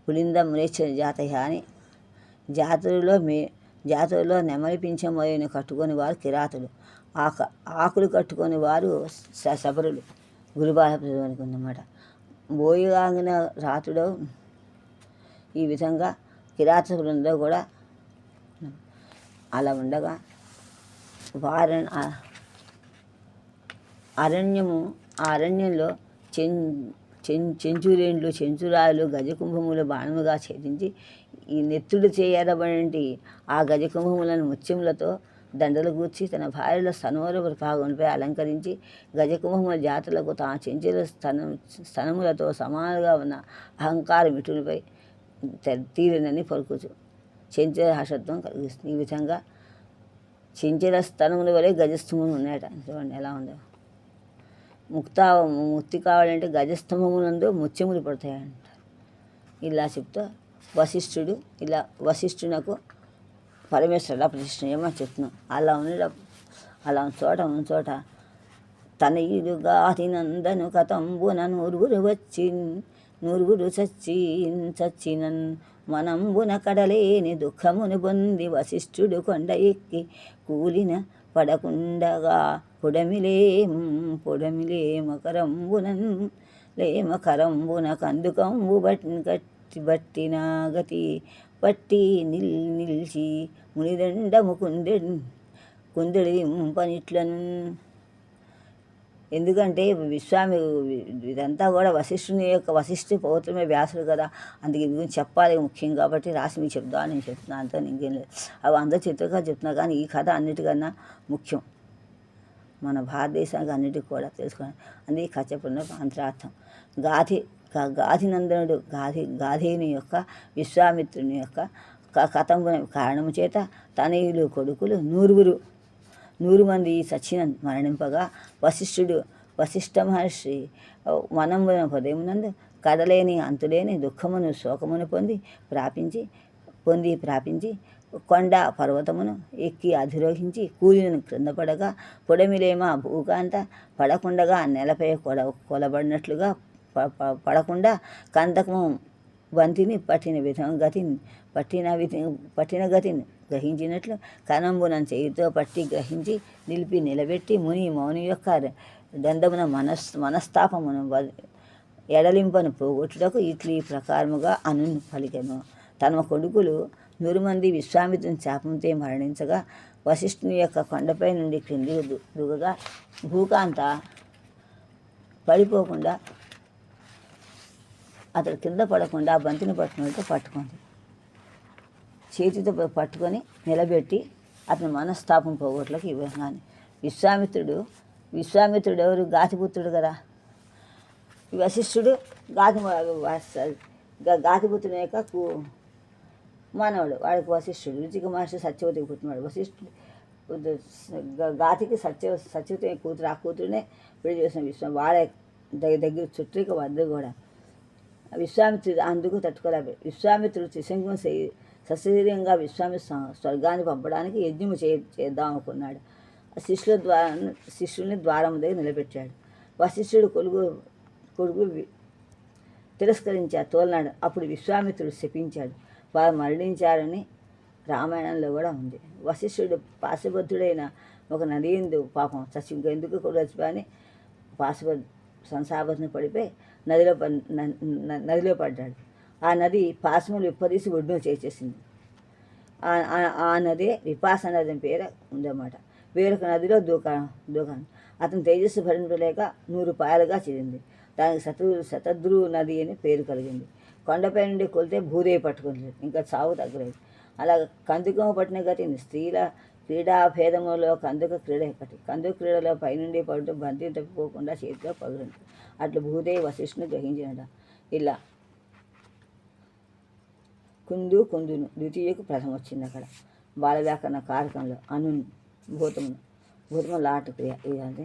[SPEAKER 1] పులింద మునేచ్చ జాతయ అని జాతులలో నెమలి పింఛం మొదలైన కట్టుకొని వారు కిరాతులు. ఆకులు కట్టుకొని వారు శబరులు. గురుబాలప్రభునికి ఉందన్నమాట. బోయిగాంగిన రాతుడు ఈ విధంగా కిరాత బృందో కూడా అలా ఉండగా అరణ్యంలో చెంచురాలు గజకుంభములు బాణముగా ఛేదించి ఈ నెత్తుడు చేయబడి ఆ గజకుంభములను ముత్యములతో దండలు గూర్చి తన భార్యల స్తనముల భాగంపై అలంకరించి గజకుంభముల జాతులకు తా చెంచుల స్తనములతో సమానంగా ఉన్న అహంకార మిటునిపై తీరినని పలుకుచు చెంచుల హర్షత్వం కలిగిస్తుంది. ఈ విధంగా చెంచుల స్తనముల వలె గజస్తంభములు ఉన్నాయట. చూడండి ఎలా ఉందో. ముక్తి కావాలంటే గజస్తంభములందు ముత్యములు పడతాయంటారు. ఇలా చెప్తూ వశిష్ఠునకు పరమేశ్వరుడు ప్రతిష్ఠ ఏమని చెప్తున్నాం. అలా ఉన్న చోట తన ఇరుగాది నందను కతంబున నూరుగురు చచ్చినన్ మనంబున కడలేని దుఃఖమును పొంది వశిష్ఠుడు కొండ ఎక్కి కూలిన పడకుండగా పొడమిలేమకరంబున కందుకంబు బట్టిన గతి పట్టి నిల్చి మునిదండము కుందెడింపనిట్లను ఎందుకంటే ఇదంతా కూడా వశిష్ఠ పౌత్రమే వ్యాసుడు కదా, అందుకే ఇది గురించి చెప్పాలి ముఖ్యం కాబట్టి రాసి మీకు చెప్దా నేను చెప్తున్నా, అంతా ఇంకేం లేదు. అవి అందరూ చిత్రకథ చెప్తున్నా కానీ ఈ కథ అన్నిటికన్నా ముఖ్యం, మన భారతదేశానికి అన్నిటికి కూడా తెలుసుకోవాలి. అందుకే కథ చెప్పిన అంతరార్థం. గాధినందనుడు గాధేయుని యొక్క విశ్వామిత్రుని యొక్క కథంబున కారణము చేత తనయులు కొడుకులు 100 మంది చచ్చిన మరణింపగా వశిష్ఠ మహర్షి వనంబున హృదయమునందు కదలేని అంతులేని దుఃఖమును శోకమును ప్రాపించి కొండ పర్వతమును ఎక్కి అధిరోహించి కూలిన క్రింద పడగా పొడమిలేమ భూకాంత పడకుండగా నేలపై కొలబడినట్లుగా పడకుండా కందకము బంతిని పట్టిన గతిని గ్రహించినట్లు కనంబునం చేయితో పట్టి గ్రహించి నిలబెట్టి మౌని యొక్క దండమున మనస్తాపమును ఎడలింపను పోగొట్టుటకు ఇట్లీ ప్రకారముగా పలికెను. తమ కొడుకులు 100 మంది విశ్వామిత్రుని శాపంతో మరణించగా వశిష్ఠుని యొక్క కొండపై నుండి క్రిందికి దిగగా భూకాంత పడిపోకుండా అతడు కింద పడకుండా బంతిని పట్టుకున్నట్టు పట్టుకుంది. చేతితో పట్టుకొని నిలబెట్టి అతని మనస్తాపం పోగొట్లకు ఇవ్వగానే విశ్వామిత్రుడు ఎవరు? గాతిపుత్రుడు కదా. వశిష్ఠుడు గాతిపుత్రుని యొక్క మానవుడు, వాడికి వశిష్ఠుడు. రుచిక మహర్షి సత్యవతికి పుట్టినవాడు. వశిష్ఠుడు గాతికి సత్యవతి కూతురు. ఆ కూతురునే పెళ్లి చేసిన వాళ్ళ దగ్గర చుట్టూ వద్ద కూడా విశ్వామిత్రుడు అందుకు తట్టుకోలేకపోయి విశ్వామిత్రుడు త్రిశంకుని సశరీరంగా స్వర్గాన్ని పంపడానికి యజ్ఞము చేద్దాం అనుకున్నాడు. శిష్యుల్ని ద్వారం దగ్గర నిలబెట్టాడు. వశిష్ఠుడు కొడుకు తిరస్కరించాడు, తోలనాడు. అప్పుడు విశ్వామిత్రుడు శపించాడు. వారు మరణించారని రామాయణంలో కూడా ఉంది. వశిష్ఠుడు పాశుబద్ధుడైన ఒక నది ఎందు పాపం ఇంకెందుకు కూడా చచ్చిపోయి సంసాబద్ధన పడిపోయి నదిలో పడ్డాడు. ఆ నది పాశములు విప్పదీసి ఒడ్డున చేసేసింది. ఆ నదే విపాస నది పేరు ఉందన్నమాట. వేరొక నదిలో దూకాను. అతని తేజస్సు భరించలేక 100 పాయలుగా చేరింది. దానికి శతద్రు నది అని పేరు కలిగింది. కొండపై నుండి కొలితే భూదేవి పట్టుకుంది, ఇంకా చావు తగ్గలేదు. అలా కందుకము పట్టిన గతి స్త్రీల క్రీడాభేదములో కందుక క్రీడ ఒకటి. కందుక క్రీడలో పైనుండి పడుతూ బంతిని తప్పిపోకుండా చేతిలో పగులుంది. అట్లు భూదేవి వశిష్ఠుని గ్రహించినట. ఇలా కుందును ద్వితీయకు ప్రథమ వచ్చింది. అక్కడ బాలవ్యాకరణ కారకంలో భూతము లాటు క్రియ ఇదంటే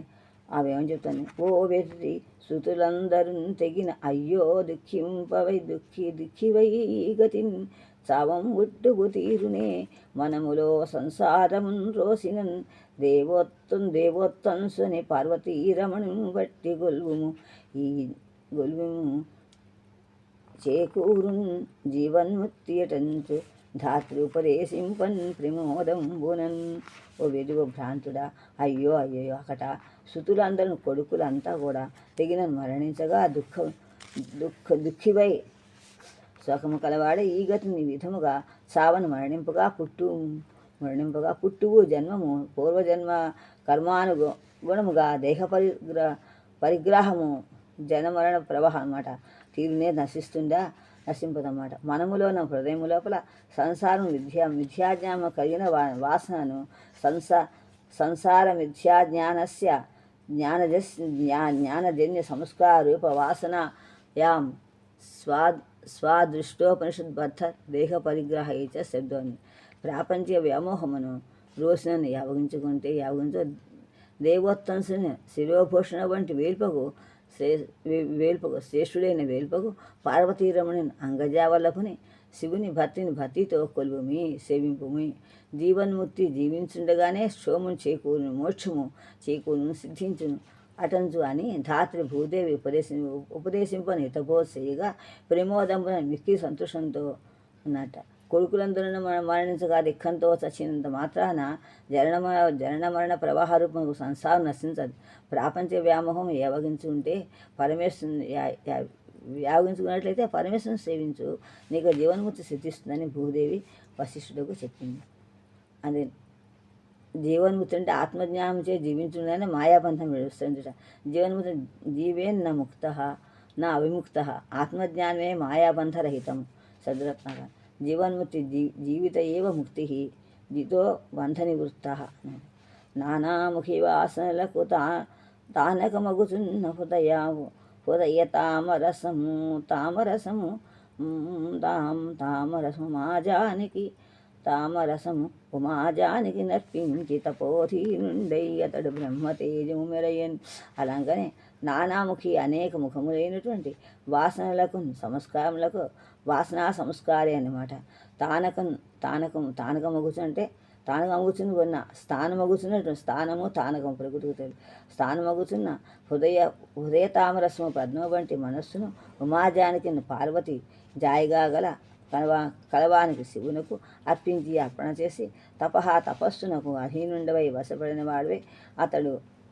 [SPEAKER 1] అవి ఏమని చెప్తాను. ఓ వెర్రి శృతులందరూ తెగిన అయ్యో దుఃఖివై గతిన్ చావం ఉట్టుకు తీరునే మనములో సంసారమున్ రోసినన్ దేవోత్తన్సుని పార్వతీరమణు బట్టి గొల్వుము చేకూరున్ జీవన్ముక్తియటంచు ధాతృపదేశింపన్ ప్రమోదంబునన్. ఓ వెలుగు భ్రాంతుడా, అయ్యో అకట శృతులందరూ కొడుకులంతా కూడా తెగిన మరణించగా దుఃఖివై సుఖము కలవాడే ఈ గతిని విధముగా చావను మరణింపగా పుట్టువు జన్మము పూర్వజన్మ కర్మానుగుణముగా దేహ పరిగ్రహము జనమరణ ప్రవాహం అన్నమాట. తీరునే నశింపదన్నమాట. మనములోన హృదయము లోపల సంసారం మిథ్యాజ్ఞానము కలిగిన వాసనను సంసార మిథ్యాజ్ఞానస్య జ్ఞానజన్య సంస్కార రూప వాసనయాం స్వాదృష్టోపనిషద్బద్ధ దేహ పరిగ్రహ ఇచ్చ శబ్దోని. ప్రాపంచ వ్యామోహమును రోషణను యావగించు దేవోత్తంసుని శిరోభూషణ వంటి వేల్పకు శ్రేష్ఠుడైన వేల్పకు పార్వతీరమణి అంగజావల్లభుని శివుని భక్తితో కొలువుమి సేవింపుమి. జీవన్ముక్తి జీవించుండగానే సోమును చేకూరును, మోక్షము చేకూరును, సిద్ధించును అటంచు అని ధాత్రి భూదేవి ఉపదేశింపని హితబోధ చేయగా ప్రమోదంబున మిక్కి సంతోషంతో ఉన్నట్ట. కొడుకులందరూ మరణించగా దిక్కంతో చచ్చినంత మాత్రాన జనన మరణ ప్రవాహ రూపము సంసారం నశించదు. ప్రాపంచ వ్యామోహం యావగించుకున్నట్లయితే పరమేశ్వరుని సేవించు, నీకు జీవన్ముక్తి సిద్ధిస్తుందని భూదేవి వశిష్ఠుడికి చెప్పింది. అదే జీవన్ముక్తి అంటే ఆత్మజ్ఞానం చే జీవించుడని మాయాబంధం విడుస్తుందిట. జీవన్ముక్తి జీవేన్న ముక్త నా అవిముక్త, ఆత్మజ్ఞానమే మాయాబంధరహితం. సద్రత్నాల జీవన్ముక్తి జీవిత ఏవ ముక్తి జితో బంధనివృత్త. నానాముఖి వాసనలకు తానకమగుచున్న హృదయ తామరసము తామరసము తామరసము మాజానికి తామరసము ఉమాజానికి నర్పించి తపోధీనుండై అతడు బ్రహ్మతేజము మెరయన్. అలాగనే నానాముఖి అనేక ముఖములైనటువంటి వాసనలకు సంస్కారములకు వాసనా సంస్కారే అన్నమాట. తానకమగుచు అంటే తానకమగుచుని ఉన్న స్థానమగుచున్నట్టు స్థానము తానకం ప్రకృతికి తెలియదు. స్థానమగుచున్న హృదయ తామరసము పద్మ వంటి మనస్సును ఉమాజానికి పార్వతి జాయిగా గల కలవానికి శివునకు అర్పించి అర్పణ చేసి తపస్సునకు అహీనుండవై వశపడిన వాడివే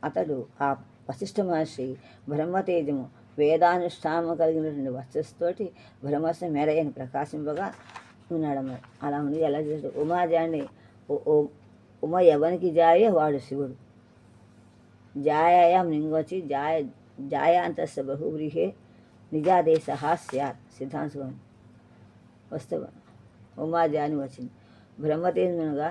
[SPEAKER 1] అతడు ఆ వశిష్ఠ మహర్షి బ్రహ్మతేజము వేదానుష్ఠానము కలిగినటువంటి వస్తస్తోటి బ్రహ్మస్సు మెరయని ప్రకాశింపగా ఉన్నాడు. అలా ఉంది. ఎలా చేస్తాడు? ఉమాజాన్ని ఉమ ఎవరికి జాయే వాడు శివుడు. జాయాం నింగొచ్చి జాయాంతస్య బహువ్రీహే నిజాదేశ స్యాత్ సిద్ధాంతం వస్తే ఉమాజాని వచ్చింది. బ్రహ్మతేజముగా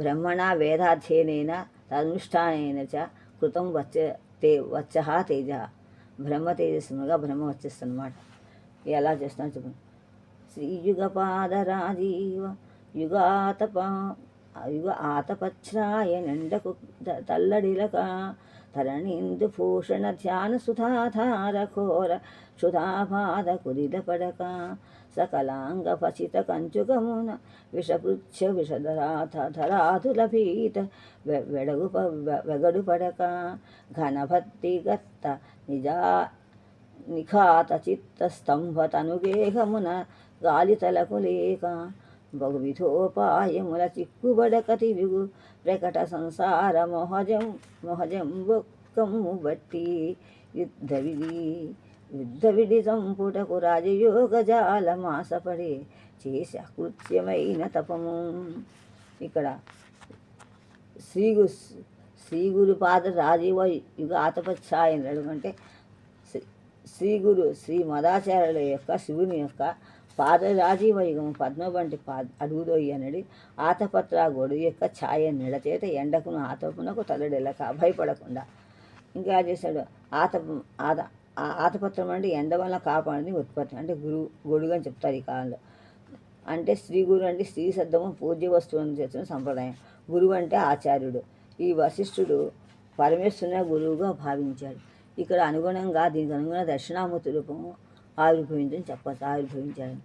[SPEAKER 1] బ్రహ్మణ వేదాధ్యయనైన తదనుష్ఠానైన చ కృతం వచ్చ తేజ. బ్రహ్మతేజస్సుగా బ్రహ్మ వచ్చేస్తుందన్నమాట. ఎలా చేస్తాను చెప్పండి. శ్రీయుగపాదరాజీవ యుగ ఆతపచ్ఛ్రాయ నిండకు తల్లడిలక తరణీందు భూషణ ధ్యాన సుధాధార ఘోర క్షుధాపాద కుదిదపడక సకలాంగ పచిత కంచుకమున విషధరాధరాధులభీత వెగడు పడక ఘనభక్తి గత్త నిఖాత చిత్త స్తంభ తనుగేహమున గాలితలకు లేక బహువిధోపాయముల చిక్కుబడకతి విగు ప్రకట సంసార మొహజం బొక్కము బట్టి యుద్ధ విధి సంపుటకు రాజయోగ జాల మాసపడే చేసి అకృత్యమైన తపము. ఇక్కడ శ్రీగురు పాద రాజీవ యుగ ఆతపచ్ఛాయని అడుగుంటే శ్రీ మదాచార్యుల యొక్క శివుని యొక్క పాదరాజీవ యుగము పద్మ వంటి అడుగుదోయి అనడి ఆతపత్ర గొడుగు యొక్క ఛాయ నిడచేత ఎండకును ఆతపునకు తలడెలక భయపడకుండా. ఇంకా చేశాడు ఆతపత్రం అంటే ఎండ వల్ల కాపాడని ఉత్పత్తి అంటే గొడుగు అని చెప్తారు ఈ కాలంలో. అంటే శ్రీ గురు అంటే స్త్రీ శబ్దము పూజ్య వస్తువులను చేస్తున్న సంప్రదాయం. గురువు అంటే ఆచార్యుడు. ఈ వశిష్ఠుడు పరమేశ్వరుని గురువుగా భావించాడు. ఇక్కడ అనుగుణంగా దీనికి అనుగుణ దక్షిణామూర్తి రూపము ఆవిర్భవించని చెప్పచ్చు. ఆవిర్భవించాడు.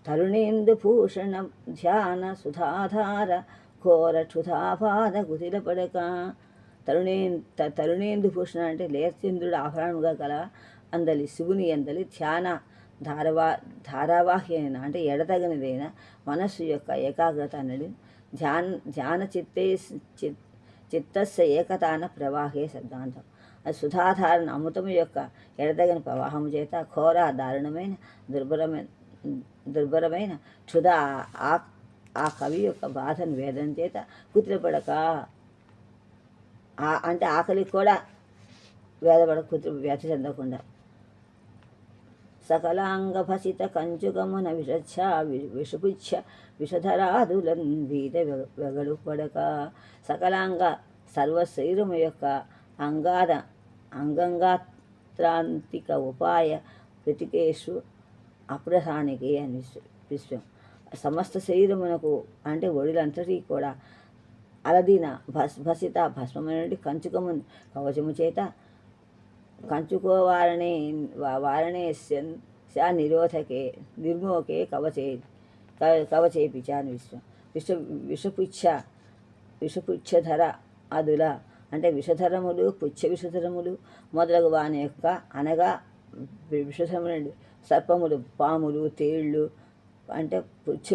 [SPEAKER 1] తరుణేందు భూషణ ధ్యాన సుధాధార ఘోర క్షుధాపాద కుతిలపడక. తరుణేందు భూషణ అంటే లేచంద్రుడు ఆభరణముగా గల అందలి శివుని అందలి ధ్యాన ధారావాహి అయిన అంటే ఎడతగనిదైన మనస్సు యొక్క ఏకాగ్రత అన్నది ధ్యాన చిత్తస్య ఏకతాన ప్రవాహే సిద్ధాంతం. అది సుధాధారణ అమృతము యొక్క ఎడతగని ప్రవాహము చేత ఘోర దారుణమైన దుర్భరమైన క్షుధ ఆ కవి యొక్క బాధను వేదన చేత కుతిలపడక అంటే ఆకలికి కూడా వ్యథ చెందకుండా సకలాంగ భసిత కంచుకమున విషపుచ్చ విషధరాదులన్ వీధ వెగడు పడక. సకలాంగ సర్వశరీరము యొక్క అంగంగాత్రాంతిక ఉపాయ ప్రతికేషు అప్రధానికి అని విశ్వం. సమస్త శరీరమునకు అంటే ఒడిలంతటి కూడా అలదీన భసిత భస్మమైనటువంటి కంచుకము కవచము చేత కంచుకోవారణే నిరోధకే నిర్మోకే కవచేపిచాను విషపుచ్చధర అదుల అంటే విషధరములు విషధరములు మొదలగు వాని యొక్క అనగా విషధరములు సర్పములు పాములు తేళ్ళు అంటే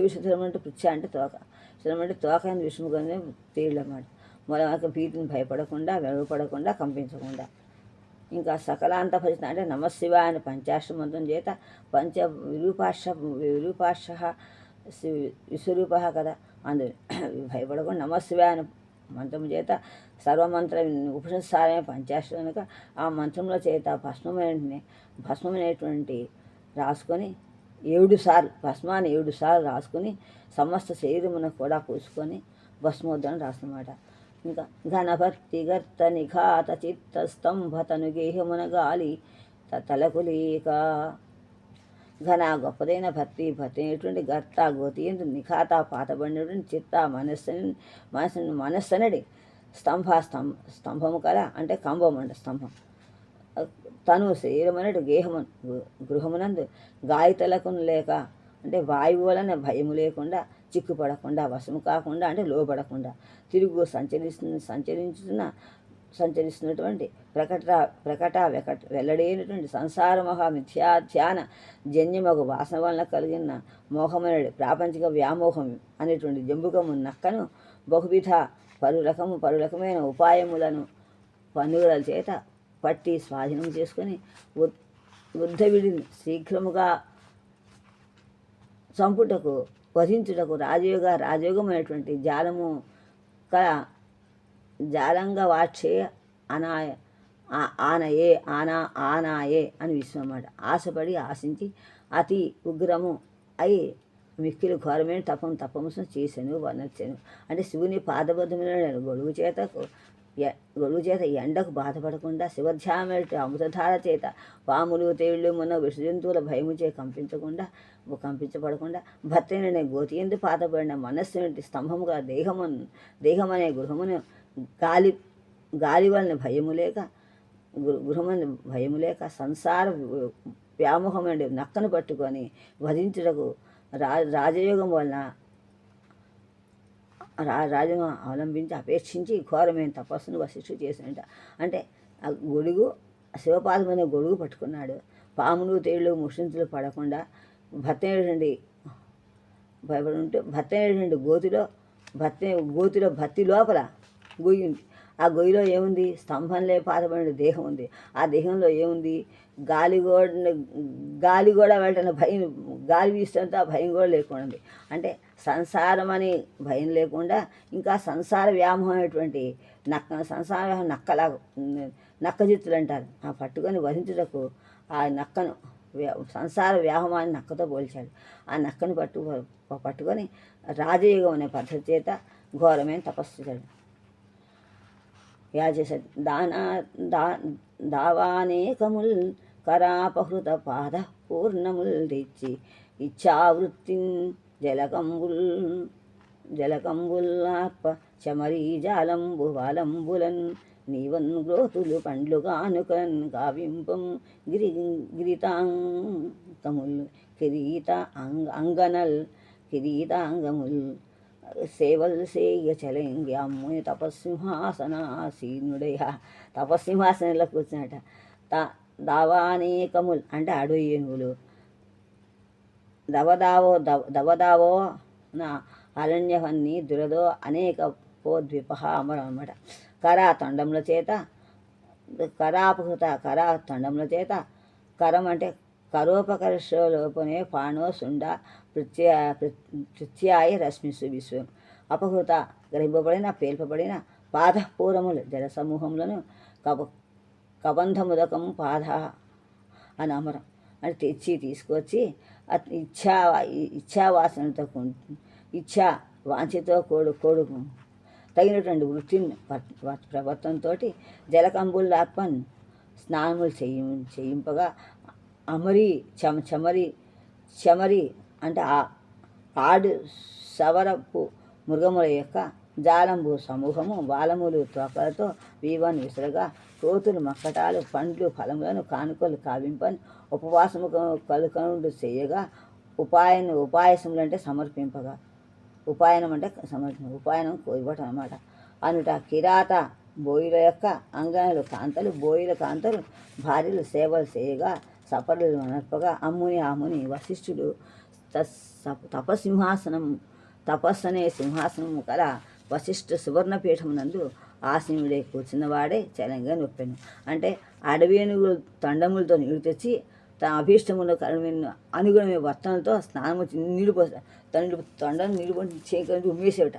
[SPEAKER 1] విషధరములు అంటే పుచ్చ అంటే తోక విషధరం అంటే తోక అని విషముగానే తేళ్ళు అన్నమాట. మొదలక భీతిని భయపడకుండా వెలువపడకుండా కంపించకుండా. ఇంకా సకలాంత భజిత అంటే నమశివాయ అని పంచాక్షమంత్రం చేత విరూపాక్ష విశ్వరూప కదా. అందు భయపడకుండా నమశివాయ అను మంత్రము చేత సర్వమంత్ర ఉపనిషత్సారమే పంచాక్షరి కనుక ఆ మంత్రంలో చేత భస్మమైనటువంటి రాసుకొని 7 సార్లు భస్మాన్ని 7 సార్లు రాసుకొని సమస్త శరీరమున కూడా పూసుకొని భస్మోద్ధరణ రాస్తున్నమాట. ఇంకా ఘనభక్తి గర్త నిఘాత చిత్త స్తంభతను గేహమున గాలి తలకులీక. ఘన గొప్పదైన భక్తి అయినటువంటి గర్త గోతి ఎందు నిఖాత పాతబడినటువంటి చిత్త మనస్సనడి స్తంభము కల అంటే కంబం అంట స్తంభం. తను శరీరమనడు గృహమునందు గాయతలకును లేక అంటే వాయువు వలన భయము లేకుండా చిక్కుపడకుండా వశము కాకుండా అంటే లోపడకుండా తిరుగు సంచరిస్తున్నటువంటి వెల్లడైనటువంటి సంసార మిథ్యాధ్యాన జన్యమగు వాసన వలన కలిగిన మోహమనడు ప్రాపంచిక వ్యామోహం అనేటువంటి జంబుకము నక్కను బహువిధ పరురకమైన ఉపాయములను పన్నుగల చేత పట్టి స్వాధీనం చేసుకొని ఉద్ధవిడిని శీఘ్రముగా చంపుటకు వధించుటకు రాజయోగమైనటువంటి జాలంగా వాక్షే ఆనయే అని విశ్వం అన్నమాట. ఆశపడి ఆశించి అతి ఉగ్రము అయి మిక్కిలి ఘోరమైన తపమును చేశాను వర్ణించాను. అంటే శివుని పాదబద్ధమైన గొడుగు చేత ఎండకు బాధపడకుండా శివధ్యాన అమృతధార చేత పాములు తేళ్లు మొన్న విషజంతువుల భయముచే కంపించబడకుండా భర్తైన గోతి ఎందు పాతబడిన మనస్సు స్తంభముగా దేహమనే గృహమును గాలి వలన భయము లేక సంసార వ్యామోహమైన నక్కను పట్టుకొని వధించుటకు రాజయోగం వలన రాజను అవలంబించి అపేక్షించి ఘోరమైన తపస్సును వశిష్ఠుడు చేసినట. అంటే ఆ గొడుగు శివపాదమైన గొడుగు పట్టుకున్నాడు. పాములు తేళ్ళు ముషింతులు పడకుండా భర్తైనటువంటి గోతిలో భత్తి లోపల గొయ్యి ఉంది. ఆ గొయ్యిలో ఏముంది? స్తంభంలో పాతబడిన దేహం ఉంది. ఆ దేహంలో ఏముంది? గాలి కూడా వెళ్ళటం భయం, గాలి వీస్తుంటే ఆ భయం కూడా లేకుండా ఉంది. అంటే సంసారం అని భయం లేకుండా ఇంకా సంసార వ్యామోహం అనేటువంటి సంసార నక్కలాగా నక్కజిత్తులు అంటారు. ఆ పట్టుకొని వధించుటకు ఆ నక్కను సంసార వ్యామోహాన్ని నక్కతో పోల్చాడు. ఆ నక్కను పట్టుకొని రాజయోగం అనే పద్ధతి చేత ఘోరమైన తపస్సు చేశాడు. చేశాడు. దావానేకముల్ కరాపహృత పాద పూర్ణముల్ తెచ్చి ఇచ్చావృత్తిన్ జలకంబుల్లాత్ప చమరీ జాలంబు వాలంబులన్ నీవన్ గ్రోతులు పండ్లు గానుకన్ గావింపం గిరితాంగముల్ కిరీటాంగముల్ సేవల్ సేయ చలంగి అమ్ముని తపస్సింహాసనాసీనుడయ. తపస్సింహాసనంలో కూర్చున్నట. దావానేకముల్ అంటే అడవి ఏనుగులు. దవదావో నా అరణ్యవన్నీ దురదో అనేక పోద్విప అమరం అన్నమాట. కరాతండముల చేత కరం అంటే కరోపకర్షలోపనే పాణో సుండ ప్రత్యాయ రశ్మిసు విశ్వం. అపహృత గ్రహింపబడిన పేల్పబడిన పాదపూరములు జల సమూహములను కబంధముదకము పాద అని అమరం అంటే తీసుకొచ్చి ఇచ్ఛావాసనతో వాంఛతో కోడుకు తగినటువంటి వృత్తిని ప్రవర్తనతో జలకంబుల్లార్పన్ స్నానములు చేయింపగా అమరి చమరి అంటే ఆడు సవరపు మృగముల యొక్క జాలంబు సమూహము వాలములు తోకలతో వీవన్ విసరగా కోతులు మక్కటాలు పండ్లు ఫలములను కానుకలు కావింపని ఉపవాసము కలుకనుడు చేయగా ఉపాయసములు అంటే సమర్పింపగా ఉపాయనం అంటే ఉపాయనం ఇవ్వటం అన్నమాట. అనుట కిరాత బోయిల యొక్క అంగనలు బోయిల కాంతలు భార్యలు సేవలు చేయగా సపరులు అనర్పగా ఆముని వశిష్ఠుడు తపస్సనే సింహాసనము కల వశిష్ఠ సువర్ణపీఠమునందు ఆసీనుడే కూర్చున్నవాడే చలంగా నొప్పాను. అంటే అడవేనుగులు తండములతో నీరు తెచ్చి తన అభీష్టములో కరుణ అనుగుణమే వర్తనతో స్నానము నీళ్ళు పోస్తాడు. తొండను నీళ్ళు పోసి చేకరించి ఉమ్మేసేట.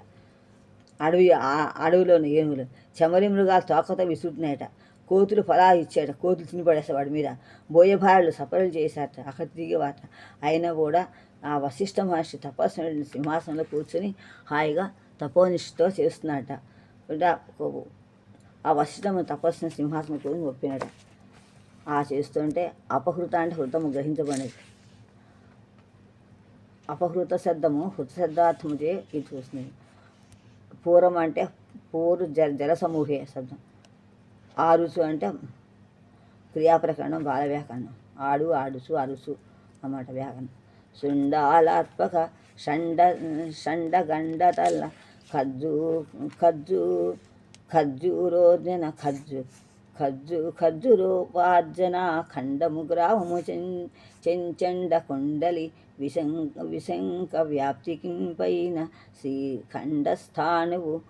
[SPEAKER 1] అడవిలోని ఏనుగులు చెమరి మృగాలు తోకతో విసురుతున్నాయట. కోతులు ఫలాలు ఇచ్చాట. కోతులు తిని పడేస్తాడు వాడి మీద. బోయభారులు సపరలు చేశారట. అక్కడ తిరిగేవాట. అయినా కూడా ఆ వశిష్ఠ మహర్షి తపస్సు సింహాసనంలో కూర్చొని హాయిగా తపోనిష్ఠతో చేస్తున్నాడట. ఆ వశిష్ఠము తపస్సును సింహాసనం కూర్చొని ఒప్పినట. ఆ చేస్తుంటే అపహృత అంటే హృతము గ్రహించబడినది. అపహృత శబ్దము హృత శబ్దార్థముచే ఇది చూస్తుంది. పూర్వం అంటే పూర్వ జలసమూహే శబ్దం. ఆరుసు అంటే క్రియాప్రకరణం బాల వ్యాకరణం. ఆడు ఆడుసు అరుసు అన్నమాట వ్యాకరణం. శృండాలాత్మక షండగండతల ఖర్జూరోజన ఖర్జురోపార్జన ఖండము గ్రామము చెంచండ కుండలి విశంక వ్యాప్తికింపైన శ్రీఖండస్థానువు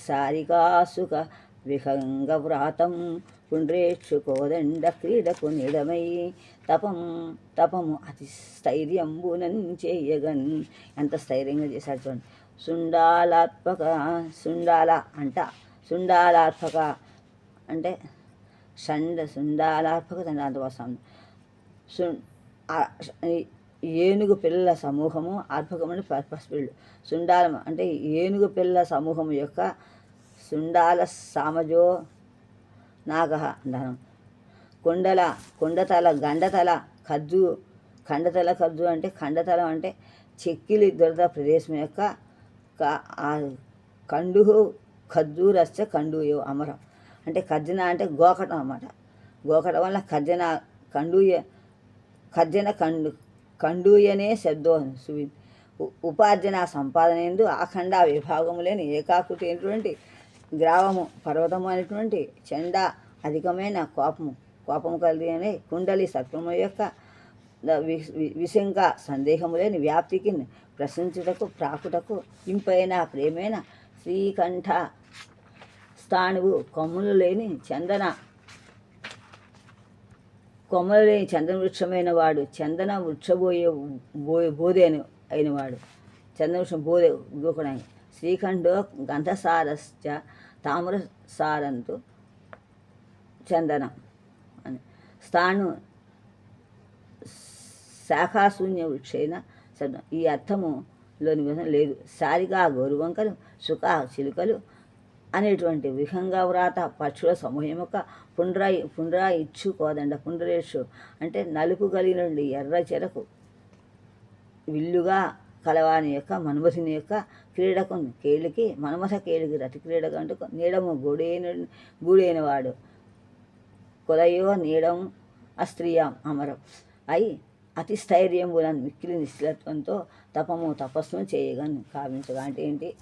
[SPEAKER 1] సారికాసుక విహంగవ్రాతం పుండ్రేక్షు కోదండ క్రీడకు నిడమై తపము అతి స్థైర్యంబునన్ చేయగన్. ఎంత స్థైర్యంగా చేశాడు చూడండి. శుండాలాత్మక అంటే శుండాలాత్మక దండాంతవసం. ఏనుగు పిల్లల సమూహము అర్భకమని పసిపిల్లు. శుండాలం అంటే ఏనుగు పిల్లల సమూహము యొక్క శుండాల సామజో నాగహ ధనం. కొండతల గండతల ఖండతల ఖర్జు అంటే ఖండతలం అంటే చెక్కిలి దొరద ప్రదేశం యొక్క కండు ఖర్జూరస్య కండూయో అమరం అంటే ఖర్జన అంటే గోకటం అన్నమాట. గోకటం వల్ల ఖర్జన కండూయనే శబ్దో సువి ఉపార్జన సంపాదన ఎందు ఆఖండ విభాగములేని ఏకాకృతి అయినటువంటి గ్రావము పర్వతము అనేటువంటి చండ అధికమైన కోపము కలిగి అనే కుండలి సర్పము యొక్క విశంక సందేహము లేని వ్యాప్తికి ప్రశంసుటకు ప్రాకుటకు ఇంపైన ప్రేమైన శ్రీకంఠ స్థానువు కొమ్ములు లేని చందన వృక్షమైన వాడు. చందన బోధే అయినవాడు. చందన వృక్షం బోధే గోకుడానికి. శ్రీఖండో గంధసారశ్చ తామ్రసారంతు చందనం అని. స్థాను శాఖాశూన్య వృక్షైన శబ్దం. ఈ అర్థములోని విధం లేదు. సారిగా గోరువంకలు సుఖ చిలుకలు అనేటువంటి విహంగా వ్రాత పక్షుల సమూహం యొక్క పుండ్రా ఇచ్చు కోదండ పుండ్రేషు అంటే నలుపు కలిగిన ఎర్ర చెరకు విల్లుగా కలవాని యొక్క మన్మథుని యొక్క క్రీడకు కేళికి మన్మథ కేళికి రతి క్రీడకు అంటూ నీడము గూడైన వాడు. కొలయో నీడం అస్త్రియం అమరం అయి అతి స్థైర్యంబులను మిక్కిలి నిశ్చలత్వంతో తపస్సును చేయగలను కావించగా. అంటే ఏంటి?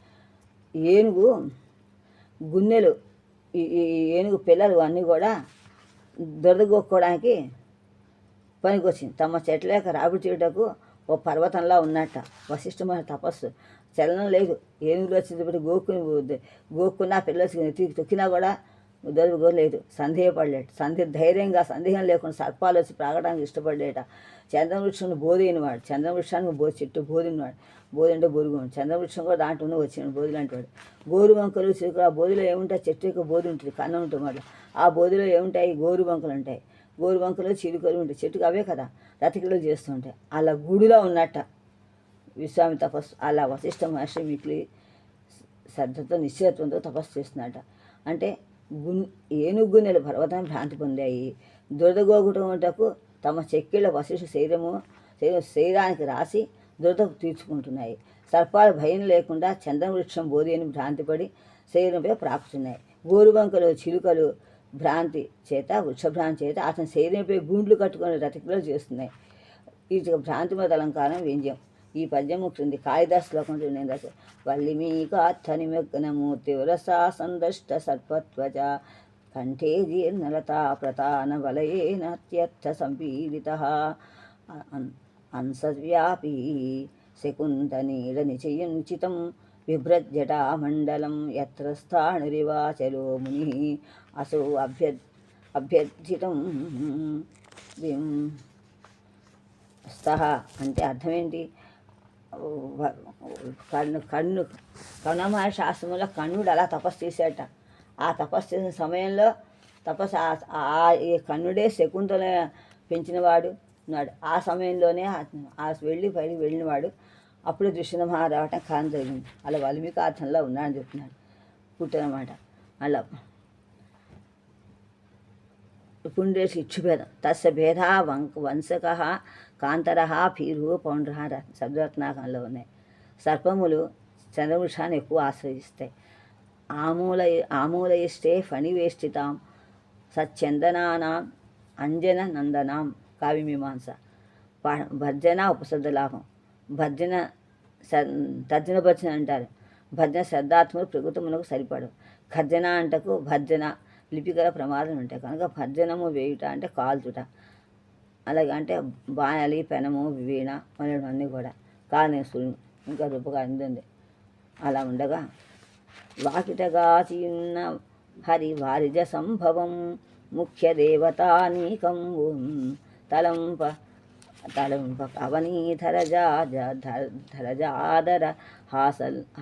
[SPEAKER 1] ఏనుగు గున్నెలు ఈ ఏనుగు పిల్లలు అన్నీ కూడా దొరదగొక్కోవడానికి పనికొచ్చింది. తమ చెట్ల యొక్క రాబడి చేయుటకు ఓ పర్వతంలా ఉన్నట్ట. వశిష్ఠ మహర్షి తపస్సు చలనం లేదు. ఏనుగులు వచ్చేటప్పుడు గోక్కున్నా పిల్లలు తొక్కినా కూడా దొరకలేదు. సందేహపడలేట. సందేహం లేకుండా సర్పాలు వచ్చి ప్రాగడానికి ఇష్టపడలేట. చంద్రవృక్షంలో బోధైనవాడు. చంద్రవృక్షానికి చెట్టు బోధినవాడు. బోధి అంటే బొరుగు. చంద్రవృక్షం కూడా దాంట్లోనే వచ్చిన బోధి లాంటి వాడు. గోరు వంకలు చిలుకలు. ఆ బోధిలో ఏముంటాయి? చెట్టు యొక్క బోధి ఉంటుంది, కన్నం ఉంటుంది. మళ్ళీ ఆ బోధిలో ఏముంటాయి? గోరు వంకలు ఉంటాయి. గోరు వంకలు చిలుకలు ఉంటాయి. చెట్టుకు అవే కదా రతికిలు చేస్తుంటాయి. అలా గుడిలో ఉన్నట్ట విశ్వామి తపస్సు. అలా వశిష్ఠ మహర్షి మిక్కిలి శ్రద్ధతో నిశ్చయత్వంతో తపస్సు చేస్తున్నట్ట. అంటే ఏనుగున్నెలు పర్వతం భ్రాంతి పొందాయి. దురదగోగుటకు తమ చెక్కిళ్ళ వశిష్ఠ శరీరానికి రాసి దురద తీర్చుకుంటున్నాయి. సర్పాల భయం లేకుండా చంద్రవృక్షం బోధి అని భ్రాంతిపడి శరీరంపై ప్రాకుతున్నాయి. గోరుబంకలు చిలుకలు వృక్షభ్రాంతి చేత అతని శరీరంపై గూండ్లు కట్టుకుని రతికిలు చేస్తున్నాయి. ఈ భ్రాంతిమత అలంకారం వ్యంగ్యం. ఈ పద్యము క్రింది కాళిదాస్ శ్లోకం నేను వల్లిమీకార్థనిమగ్నమూర్తి వరసా సందష్ట సర్పత్వజ కంఠే జీర్ణలతా ప్రతాన వలయేనాత్యర్థ సంపీడిత అంసవ్యాపీ శకుంతనీడ నిచయుంచితం బిభ్రజ్జటామండలం యత్ర స్థాణురివాచలో ముని అసౌ అభ్యర్థితం స్తః అంటే అర్థం ఏంటి? కణ్వ మహర్షి ఆశ్రమంలో కణ్వుడు అలా తపస్సు చేశాట. ఆ తపస్సు చేసిన సమయంలో ఈ కణ్వుడే శకుంతల పెంచినవాడు ఉన్నాడు. ఆ సమయంలోనే వెళ్ళి పైకి వెళ్ళినవాడు. అప్పుడు దుష్యంత మహారాజు రావటం కారణం జరిగింది. అలా వాల్మీకార్థంలో ఉన్నాడని చెప్తున్నాడు పుట్టనమాట. అలా పుండ్రేసి ఇక్షుభేదం తస్య భేదా వంశక కాంతర భీరు పౌండ్ర శబ్దరత్నాకంలో ఉన్నాయి. సర్పములు చంద్రవృషాన్ని ఎక్కువ ఆశ్రయిస్తాయి. ఆమూలయిష్టే ఫణివేష్టితాం సచ్చందనానాం అంజన నందనాం కావ్యమీమాంస. భర్జన ఉపశబ్దలాభం. భర్జన తర్జన భర్జన అంటారు. భర్జన శ్రద్ధాత్మలు ప్రకృతమునకు సరిపడు. ఖర్జన అంటకు భర్జన లిపికల ప్రమాదం ఉంటాయి కనుక భర్జనము వేయుట అంటే కాల్చుట. అలాగే అంటే బాణలి పెనము వీణ అనేవన్నీ కూడా కాళనేశ్వరుని ఇంకా రూపగా అందింది. అలా ఉండగా వాకిటగాచియున్న హరి వారిజ సంభవం ముఖ్య దేవతానీకం తలంప పవనీధరజాధర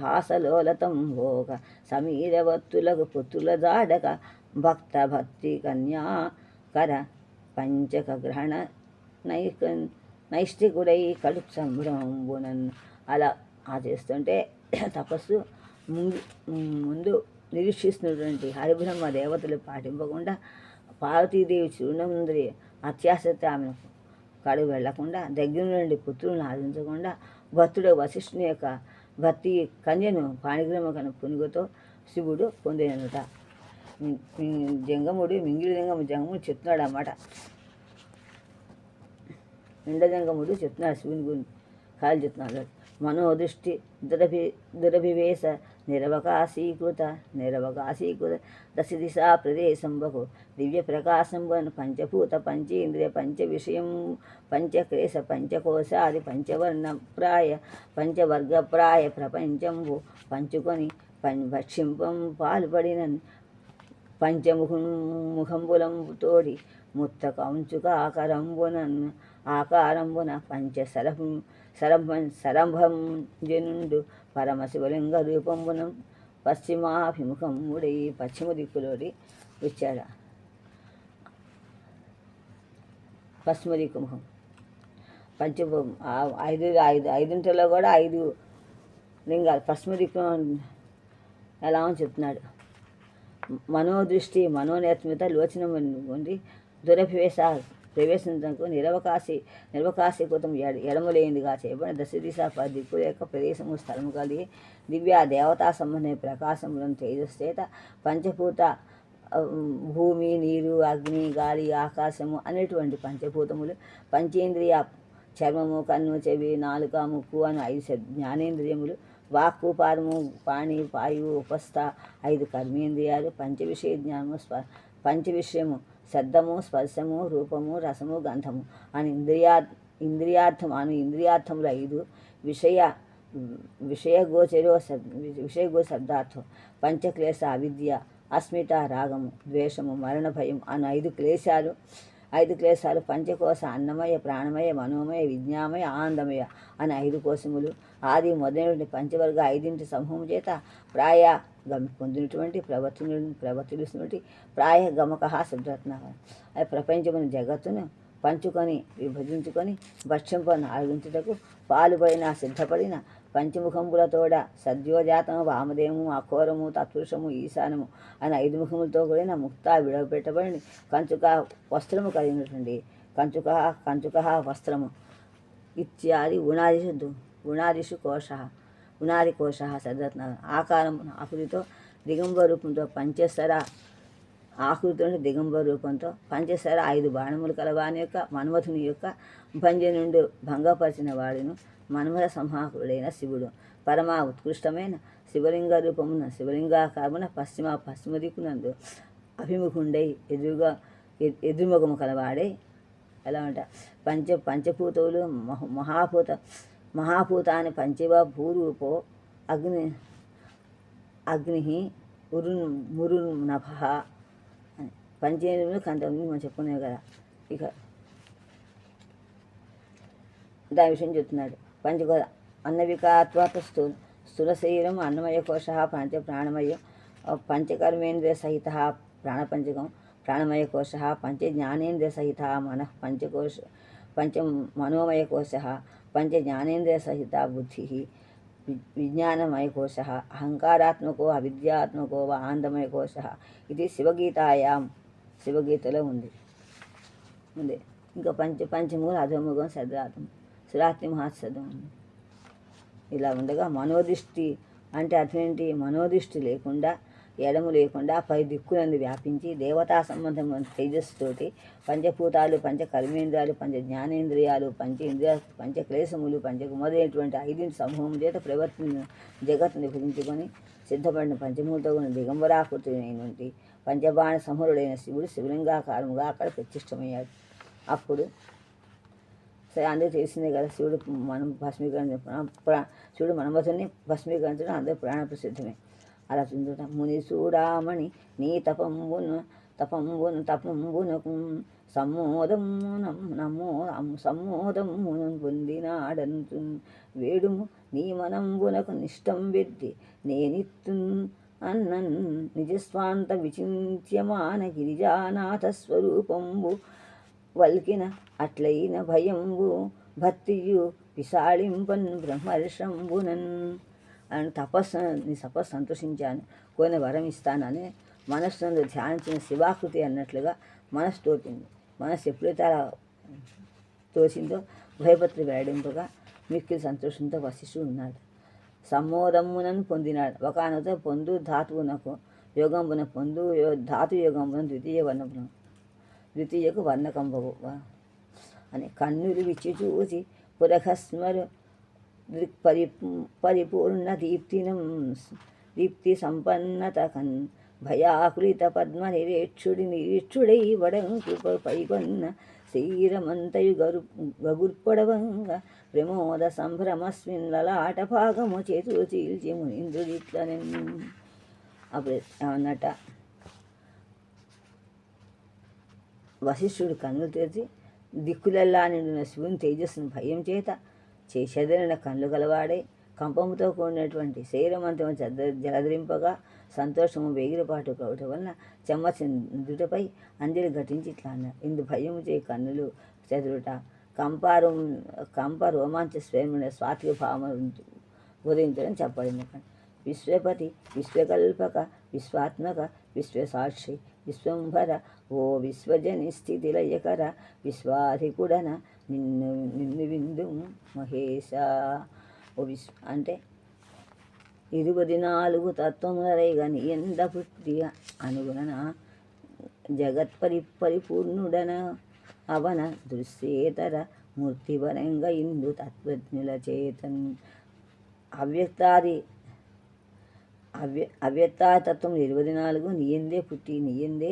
[SPEAKER 1] హాసలోలతం భోగ సమీరవత్తులకు పుత్రుల జాడక భక్త భక్తి కన్యాకర పంచక గ్రహణ నైష్టికుడై కడుపు సంభ్రమంబునన్. అలా చేస్తుంటే తపస్సు ముందు నిరీక్షిస్తున్నటువంటి హరిబ్రహ్మ దేవతలు పాటింపకుండా పార్వతీదేవి చూర్ణముందరి అత్యాసక్తి ఆమెను కడుగు వెళ్లకుండా దగ్గర నుండి పుత్రులను ఆదించకుండా భక్తుడు వశిష్ఠుని యొక్క భక్తి కన్యను పాణిగ్రహణ పునుగుతో శివుడు పొందినట. జంగముడు జంగముడు చెప్తున్నాడు అన్నమాట. జంగముడు చెప్తున్నాడు శివుని గురించి కాలు చెప్తున్నాడు. మనోదృష్టి దురభివేశ నిరవకాశీకృత దశ దిశా ప్రదేశంబకు దివ్య ప్రకాశంబను పంచభూత పంచేంద్రియ పంచ విషయం పంచక్లేశ పంచకోశాది పంచవర్ణప్రాయ పంచవర్గప్రాయ ప్రపంచంబు పంచుకొని భక్షింపం పాల్పడిన పంచముఖంబులం తోడి ముత్త కౌంచుక ఆకారంబున పంచ సరంభం జనుండు పరమశివలింగ రూపంబునం పశ్చిమాభిముఖముడై పశ్చిమ దిక్కులోడి వచ్చాడు. పశ్చిమ దిక్కు ముఖం ఐదింటిలో కూడా 5 లింగాలు పశ్చిమ దిక్కు ఎలా అని చెప్తున్నాడు. మనోదృష్టి మనోనేత్మిత లోచన ఉండి దురభివేశ ప్రవేశించకు నిర్వకాశీకృతం ఎడమలేనిదిగా చేయబడిన దశ దిశ దిక్కుల యొక్క ప్రదేశము స్థలము కలిగి దివ్య దేవతా సంబంధమైన ప్రకాశములను తేజస్సేత పంచభూత భూమి నీరు అగ్ని గాలి ఆకాశము అనేటువంటి పంచభూతములు పంచేంద్రియ చర్మము కన్ను చెవి నాలుక ముక్కు అని 5 జ్ఞానేంద్రియములు వాక్కు పారము పాణి పాయువు ఉపస్థ 5 కర్మేంద్రియాలు పంచవిషయ జ్ఞానము పంచవిషయము శబ్దము స్పర్శము రూపము రసము గంధము అని ఇంద్రియార్థములు 5 విషయగోచరో శబ్దార్థం పంచక్లేశ అవిద్య అస్మిత రాగము ద్వేషము మరణ భయం అని 5 క్లేశాలు పంచకోశ అన్నమయ ప్రాణమయ మనోమయ విజ్ఞామయ ఆనందమయ అని 5 కోశములు ఆది మొదలైన పంచవర్గ 5 సమూహం చేత ప్రాయ పొందినటువంటి ప్రవర్తిస్తున్నటువంటి ప్రాయ గమక శబ్దరత్న అది ప్రపంచముని జగత్తును పంచుకొని విభజించుకొని భక్ష్యంపను ఆరగించుటకు పాలుపడిన సిద్ధపడిన పంచముఖంబులతోడ సద్యోజాతము వామదేవము అఘోరము తత్పురుషము ఈశానము అని 5 ముఖములతో కూడిన ముక్త విడవపెట్టబడి కంచుక వస్త్రము కలిగినటువంటి కంచుక వస్త్రము ఇత్యాది ఉణాదిషు ఉనాది కోశ సద్రత్న ఆకారం ఆకృతితో దిగంబర రూపంతో పంచస్వర ఆకృతితో దిగంబర రూపంతో పంచస్వర 5 బాణములు కలవాని యొక్క మన్మథుని యొక్క భంజ నుండి భంగపరిచిన వాడును మన్మథ సంహాకుడైన శివుడు పరమ ఉత్కృష్టమైన శివలింగ రూపమున శివలింగాకారమున పశ్చిమ దిక్కునందు అభిముఖుండై ఎదురుముఖము కలవాడై ఎలా అంట పంచభూతములు మహాభూతాన్ని పంచవ భూరూపో అగ్ని మురునభ పంచేంద్రియములు కంతమంది మనం చెప్పుకునేవి కదా. ఇక దాని విషయం చెప్తున్నాడు. పంచకోశ అన్నవికాత్వాత స్థూల శరీరం అన్నమయ కోశ పంచ ప్రాణమయ పంచకర్మేంద్రియ సహిత ప్రాణపంచకం ప్రాణమయ కోశ పంచ జ్ఞానేంద్రియ సహిత మనః పంచకోశ పంచ మనోమయ కోశ పంచ జ్ఞానేంద్రియ సహిత బుద్ధి విజ్ఞానమయ కోశ అహంకారాత్మకో అవిద్యాత్మకో ఆనందమయ కోశ. ఇది శివగీతలో ఉంది. ఇంకా పంచమూల అధోముఖం సద్రాతం సురాత్రి మహాసదం ఉంది. ఇలా ఉండగా మనోదృష్టి అంటే అటువంటి మనోదృష్టి లేకుండా ఎడము లేకుండా పై దిక్కులందు వ్యాపించి దేవతా సంబంధమైన తేజస్సుతోటి పంచభూతాలు పంచ కర్మేంద్రియాలు పంచ జ్ఞానేంద్రియాలు పంచేంద్రియాలు పంచక్లేశములు పంచకుమరైనటువంటి 5 సమూహం చేత ప్రవర్తన జగత్తుని విభజించుకొని సిద్ధపడిన పంచమూలతో ఉన్న దిగంబరాకృతుడైనటువంటి పంచబాణ సమరుడైన శివుడు శివలింగాకారముగా అక్కడ ప్రతిష్టమయ్యాడు. అప్పుడు సరే అందరూ తెలిసిందే కదా, శివుడు మనం శివుడు మనమతుని భస్మీకరించడం అందరూ ప్రాణ ప్రసిద్ధమే. అలా చూడ ముని చూడామణి నీ తపంబునకు సమ్మోదమును పొందినాడంతు వేడుము నీ మనంబునకు నిష్టం వెద్ది నేనిత్తు అన్నన్ నిజస్వాంత విచింత్యమాన గిరిజానాథ స్వరూపంబు వల్కిన అట్లయిన భయంబు భక్తియు విశాళింపన్ బ్రహ్మర్షంబునన్ అని నీ తపస్సు సంతోషించాను, కోరిన వరం ఇస్తానని మనస్సును ధ్యానించిన శివాకృతి అన్నట్లుగా మనస్సు తోచింది. మనస్సు ఎప్పుడైతే అలా తోచిందో భయపత్రి వెల్లడింపగా మిక్కిలి సంతోషంతో వశిష్ఠుడు ఉన్నాడు. సమ్మోదమ్మునను పొందినాడు. ఒకనొక పొందు ధాతువునకు యోగంబున పొందు ధాతు యోగంబున ద్వితీయకు వర్ణకంబవు అని కన్నులు విచ్చి చూసి పురఖస్మరు పరిపూర్ణ దీప్తి సంపన్నత కన్ భయాకులిత పద్మ నిరీక్షుడై వడంకు పైకొన్న శరీరమంతయు గగుర్పడవంగా ప్రమోద సంభ్రమస్మిన్ లలాట భాగము చేతులు చీల్చి మునీంద్రుడిట్లనే. అప్పుడు ఏమన్నట, వశిష్ఠుడు కన్నులు తెరిచి దిక్కులెల్లా నిండిన శివుని తేజస్సును భయం చేత చేసెదరిన కళ్ళు గలవాడే కంపముతో కూడినటువంటి శరీరమంతం జలధరింపగా సంతోషము వేగిరపాటు కావటం వలన చెమ్మచిందుటపై అంజలి ఘటించి ఇట్లా అన్నారు. ఇందు భయము చే కన్నులు చెదురుట కంప రోమాంచ స్వయమైన స్వాతిక భావము ఉదయించడం చెప్పబడింది. విశ్వపతి విశ్వకల్పక విశ్వాత్మక విశ్వసాక్షి విశ్వంభర ఓ విశ్వజని స్థితి లయకర విశ్వాధికుడన నిన్ను విందు మహేశ. ఓ అంటే 24 తత్వములరైగా నీ ఎంద పుట్టిగా అనుగుణన పరిపూర్ణుడన అవన దృశ్యేతర మూర్తివరంగా ఇందు తత్వజ్ఞుల చేతన్ అవ్యక్తాతత్వం 24 నీయందే పుట్టి నీయందే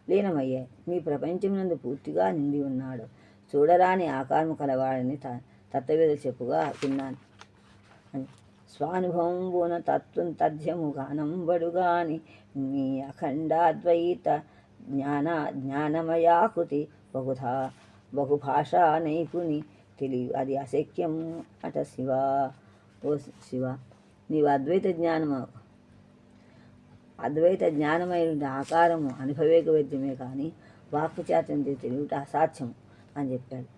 [SPEAKER 1] లీనమయ్యాయి. నీ ప్రపంచమునందు పూర్తిగా నిండి ఉన్నాడు. చూడరాని ఆకారము కలవాడని తత్వవేద చెప్పుగా విన్నాను అని స్వానుభవంబున తత్వం తథ్యము గానంబడుగాని నీ అఖండాద్వైత జ్ఞానమయాకృతి బహుభాషా నైపుణి తెలివి అది అశక్యం అట శివ. ఓ శివ, నీవు అద్వైత జ్ఞానమైన ఆకారము అనుభవేక వైద్యమే కానీ వాక్చాతం తెలియట అసాధ్యము అని చెప్పాడు.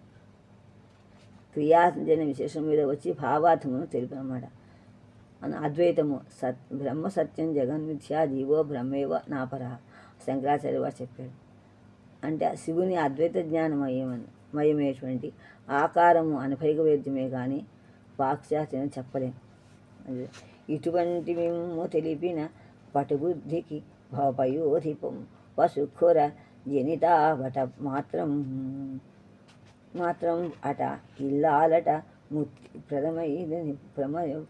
[SPEAKER 1] క్రియాజన విశేషం మీద వచ్చి భావార్థమును తెలిపినమాట. అద్వైతము బ్రహ్మ సత్యం జగన్మిథ్య జీవో బ్రహ్మేవ నాపర శంకరాచార్య వారు చెప్పాడు. అంటే శివుని అద్వైత జ్ఞానమయమైనటువంటి ఆకారము అనుభవిక వైద్యమే కానీ వాక్చాతం చెప్పలేము. ఇటువంటి మేము తెలిపిన పటుబుద్ధికి భవపయోధిపం వసుఖుర జనితావట మాత్రం అట ఇల్లాలట ముక్తి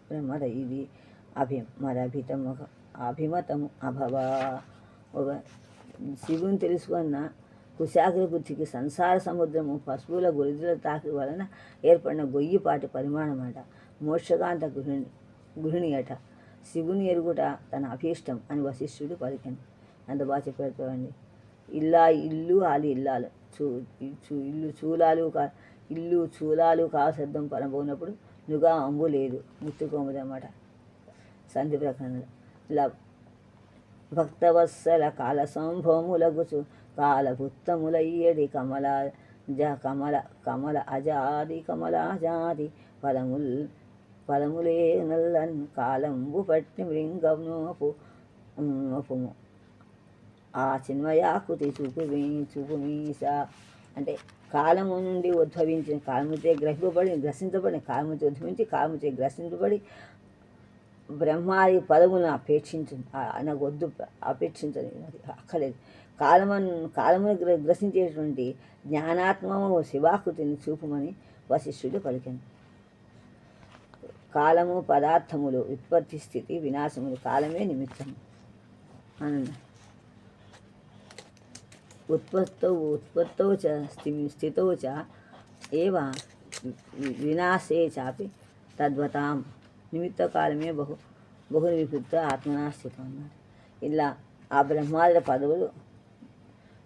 [SPEAKER 1] ప్రమదైది అభిమతము అభవా. ఒక శివుని తెలుసుకున్న కుశాగ్ర బుద్ధికి సంసార సముద్రము పశువుల గురిదుల తాకి వలన ఏర్పడిన గొయ్యిపాటి పరిమాణమట. మోక్షకాంత గృహిణి అట. శివుని ఎరుగుట తన అభీష్టం అని వశిష్ఠుడు పలికాను. అంత బాగా చెప్పారు చూడండి. ఇల్లు ఆలి ఇల్లాలు ఇల్లు చూలాలు ఇల్లు చూలాలు కాశబ్దం పనబోనప్పుడు నుగా అంబు లేదు ముత్తుకోమది అన్నమాట సంధి ప్రకరణలో. ఇలా భక్తవత్సల కాల సంభవములగుచు కాలభుత్తములయ్యడి కమల అజాది పదములే నల్లన్ కాలంబు పట్టి మృంగముపుము ఆ చిన్మయాకృతి చూపుమీస. అంటే కాలము నుండి ఉద్భవించిన, కాలముచే గ్రసించబడి కాలముచే ఉద్భవించి కాలముచే గ్రసించబడి బ్రహ్మాది పదములను నాకు వద్దు, అపేక్షించని అక్కలేదు. కాలమును గ్రసించేటువంటి జ్ఞానాత్మము శివాకృతిని చూపుమని వశిష్ఠుడు పలికాను. కాలము పదార్థములు ఉత్పత్తి స్థితి వినాశములు కాలమే నిమిత్తము అన్న. ఉత్పత్తౌ చ స్థితౌ చ ఏవ వినాశే చాపి తద్వతాం నిమిత్తకాలమే బహుని వికృత ఆత్మనా స్థితం అన్నారు. ఇలా ఆ బ్రహ్మాదుల పదవులు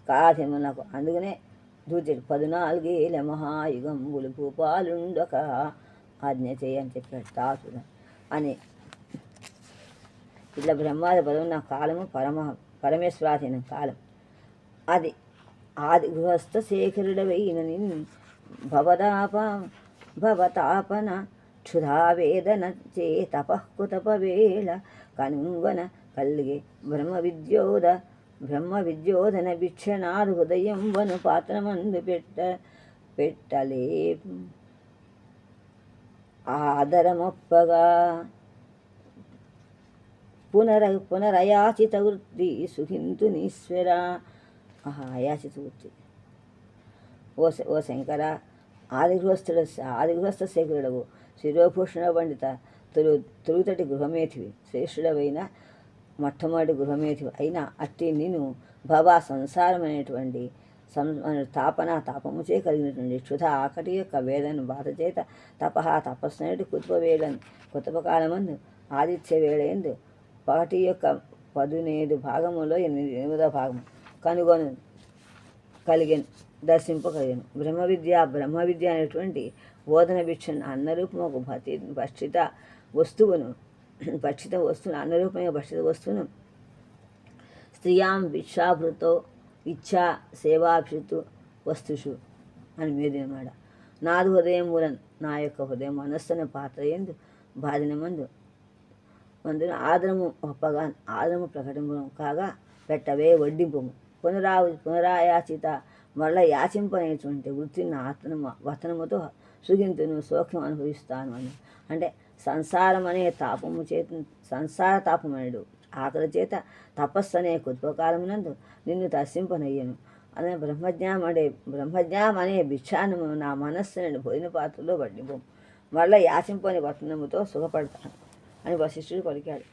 [SPEAKER 1] కాలాధీనములకు అందుకనే దూచడు 14 మహాయుగంబులు భూపాలుండక ఆజ్ఞ చేయని చెప్పాడు తాసుడు అని. ఇట్లా బ్రహ్మాది పదవులు నా కాలము పరమేశ్వరాధీనం కాలం. అది ఆది గృహస్థ శేఖరుడవైన నిన్ను భవతాపన క్షుధావేదన చే తపఃకుతపవేళ కనుంగన కలిగే బ్రహ్మ విద్యోధన భిక్షనాథ హృదయం వను పాత్రమందు పెట్టలే ఆదరమొప్పగా పునరయాచిత వృత్తి సుహింతునీశ్వర. అయాచిత వృత్తి ఓ శంకర, ఆదిగృహస్థ శేఖరుడవు, శిరోభూషణ పండిత, తొలుతటి గృహమేధివి, శ్రేష్ఠుడవైన మొట్టమొదటి గృహమేధివి అయినా అట్టి నేను సంసారం అనేటువంటి తాపముచే కలిగినటువంటి క్షుధ ఆకటి యొక్క వేదన బాధ చేత తపస్సు అనేటి కుతుపకాలమందు ఆదిత్య వేళయందు పగటి యొక్క 17 భాగములో 8వ భాగము కనుగొను కలిగను దర్శింపగలిగాను. బ్రహ్మ విద్య అనేటువంటి బోధన భిక్షను అన్నరూపము భక్షిత వస్తువును అన్నరూపమైన భక్షిత వస్తువును స్త్రియాం భిక్షాభృతో ఇచ్ఛా సేవాభిషితు వస్తుషు అని మీదనమాట. నాది హృదయం మూలం నా యొక్క హృదయం మనస్సున పాత్ర ఎందు బాధిన మందున ఆదరము ప్రకటింపు కాగా పెట్టవే వడ్డింపము పునరాయాచిత మరల యాచింపనేటువంటి వృత్తిని వతనముతో సుగింతును సౌఖ్యం అనుభవిస్తాను అని. అంటే సంసారం అనే సంసార తాపమనుడు ఆకలి చేత తపస్సు అనే కుత్వకాలమునందు నిన్ను దర్శింపనయ్యను అనే బ్రహ్మజ్ఞానం అనే భిక్షానము నా మనస్సును భోజన పాత్రలో వడ్డింపు మరల యాచింపని వతనముతో సుఖపడతాను అని వశిష్ఠుడు పలికాడు.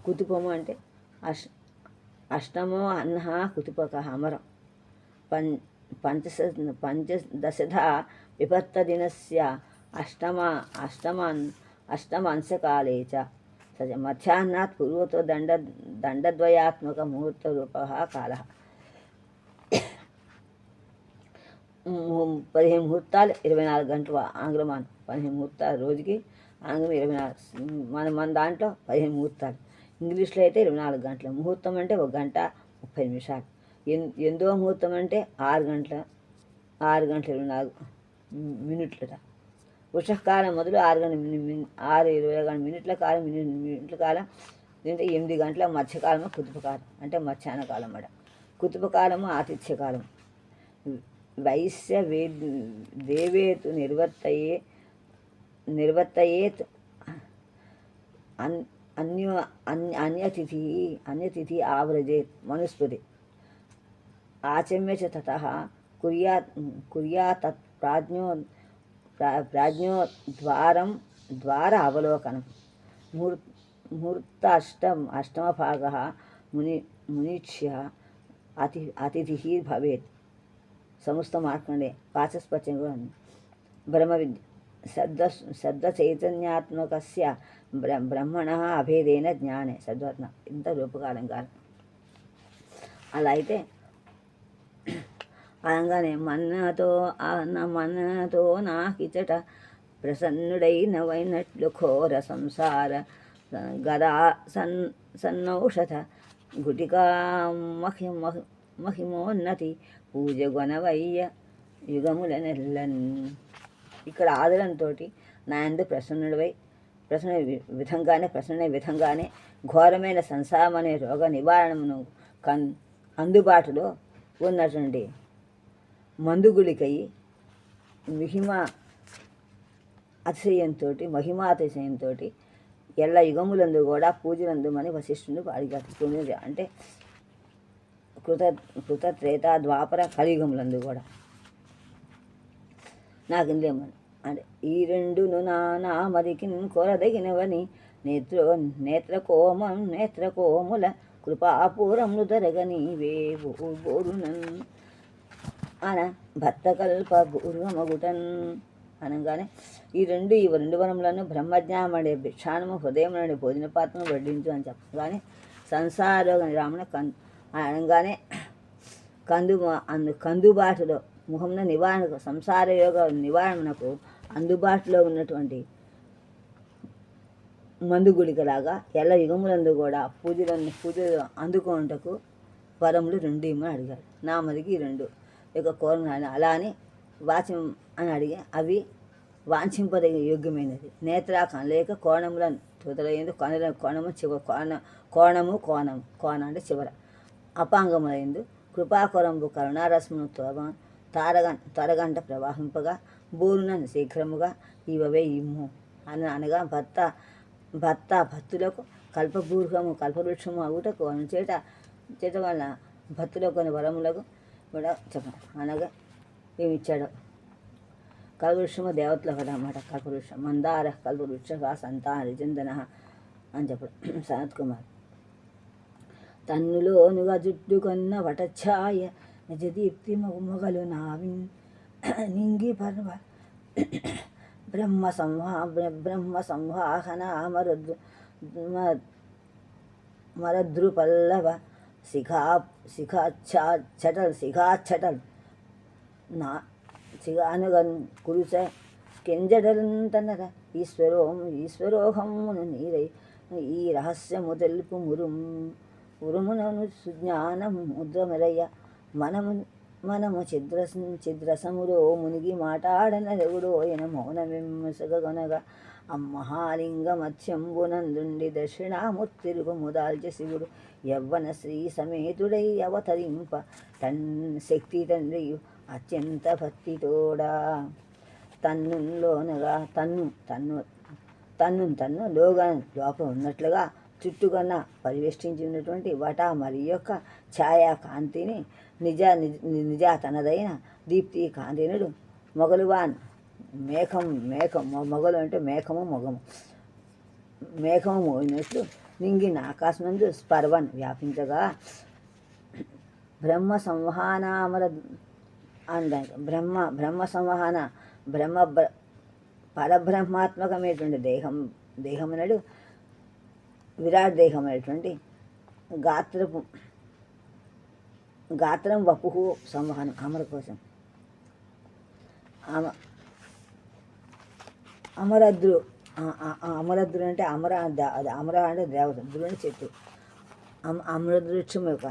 [SPEAKER 1] కుతుపము అంటే అష్టమో అన్న కుతుపక అమరం పంచదశధా విభక్త దినస్య అష్టమాంశకాలే చ మధ్యాహ్నాత్ పూర్వతో దండద్వయాత్మక ముహూర్తరూప కాల. 15 ముహూర్తాలు 24 గంటలు ఆంగ్లమానం. 15 ముహూర్తాలు రోజుకి, ఆంగ్లం 24. మన దాంట్లో 15 ముహూర్తాలు. ఇంగ్లీష్లో అయితే 24 గంటలు. ముహూర్తం అంటే 1 గంట 30 నిమిషాలు. 8వ ముహూర్తం అంటే 6 గంటల 24 మినిట్లట. ఉషకాలం మొదలు 6:20 మినిట్ల కాలం. దీంట్లో 8 గంటల మధ్యకాలము కుతుపకాలం అంటే మధ్యాహ్న కాలం అన్నమాట. కుతుపకాలము ఆతిథ్యకాలం. వైశ్య దేవేతు నిర్వర్తయేత్ అన్యతిథి ఆవ్రజేత్ మనుస్మృతి ఆచమ్య చ తతః కుర్యాత్ ప్రాజ్ఞో ద్వార అవలోకనం. ముహూర్త అష్టమభాగः మునిచ్య అతిథి భవేత్. సమస్త మార్కండే వాచస్పత్యం కూడా ఉంది. బ్రహ్మ విద్య శబ్ద చైతన్యాత్మకస్య బ్రహ్మణ అభేదేన జ్ఞానే సద్వాత్మ. ఇంత రూపకాలంకారం. అలా అయితే అనగానే మన్నతో నాకిచట ప్రసన్నుడైన వైనట్లు ఘోర సంసార గదా సన్నౌషధ గుటికా మహిమోన్నతి పూజ గొనవయ్య యుగముల నెల్లన్. ఇక్కడ ఆదరంతో నాయందు ప్రసన్నుడివై ప్రసన్న విధంగానే ఘోరమైన సంసారం అనే రోగ నివారణను అందుబాటులో ఉన్నటువంటి మందుగుళికై మహిమాతిశయంతో ఎల్ల యుగములందు కూడా పూజలందుమని వశిష్ఠుని అడిగాడు. అంటే కృత త్రేత ద్వాపర కలియుగములందు కూడా నాకు ఇందేమని అంటే ఈ రెండును నామదికి కొరదగినవని నేత్రకోముల కృపాపూరములు దరగని వేబోరునన్ అన భర్తకల్ప పూర్వమగుటన్. అనగానే ఈ రెండు వనములను బ్రహ్మజ్ఞానమడే భిక్షానము హృదయమునడి భోజన పాత్రను వడ్డించు అని చెప్పగానే సంసారోగ నిరామణ అనగానే కందుబాటులో ముఖమున నివారణకు సంసార యోగ నివారణకు అందుబాటులో ఉన్నటువంటి మందుగుళికలాగా ఎల్ల యుగములందు కూడా పూజలు అందుకోవటకు వరములు రెండు ఇమ్మని అడిగాడు. నామదికి ఈ రెండు యొక్క కోరిన అలా అని వాచ్యం అని అడిగి అవి వాంఛింపదగిన యోగ్యమైనది. నేత్రాకం లేక కోణములను తొదలైంది కోణము కోణ అంటే చివర అపాంగములైందు కృపాకొరంబు కరుణారసమును త్వరగంట ప్రవాహింపగా బోరున శీఘ్రముగా ఇవవే ఇమ్ము అని అనగా భక్తులకు కల్పవృక్షము అగుటకు చేత వలన భక్తులకు కొన్ని వరములకు కూడా అనగా ఏమిచ్చాడు. కల్పవృక్షము దేవతలు ఒకటి అన్నమాట. కల్పవృక్షం మందార కల్పవృక్ష సంతాన రిచందన అని చెప్పడం సనత్ కుమార్. తన్నులోనుగా జుట్టుకొన్న వటఛాయ నిజదీప్తి మొగలు నావిన్ నింగి పర్వ బ్రహ్మ సంవాహన మరద్రుపల్లవ శిఖాఛటల్ నా సిగానుగన్ కురుస కెంజడలంతనర ఈశ్వరోహమును నీరై ఈ రహస్యము తెలుపు ఉరుమునను సుజ్ఞానం ముద్రమరయ్య మనము చిద్రసములో మునిగి మాటాడనెగుడో ఎన మౌనమిమ్మసగొనగా అమ్మహాలింగ మత్స్యంబునందుండి దక్షిణామూర్తిరుపము దాల్చి శివుడు యవ్వన శ్రీ సమేతుడై అవతరింప శక్తి తండ్రియు అత్యంత భక్తితోడా తన్నులోనగా తన్ను లోపల ఉన్నట్లుగా చుట్టుకొన్న పరివేష్టించి ఉన్నటువంటి వట మరి యొక్క ఛాయా కాంతిని నిజ తనదైన దీప్తి కాంతినుడు మొగలువాన్ మొగలు అంటే మేఘము మోయినట్లు నింగిన ఆకాశమందు స్పర్వన్ వ్యాపించగా బ్రహ్మ సంవహన బ్రహ్మ సంవహన పరబ్రహ్మాత్మకమైనటువంటి దేహమునడు విరాట్ దేహమైనటువంటి గాత్రం వపు సంవహనం అమర కోసం అమరద్రు అంటే అమర అంటే దేవత ద్రుని చెట్టు అమరవృక్షం యొక్క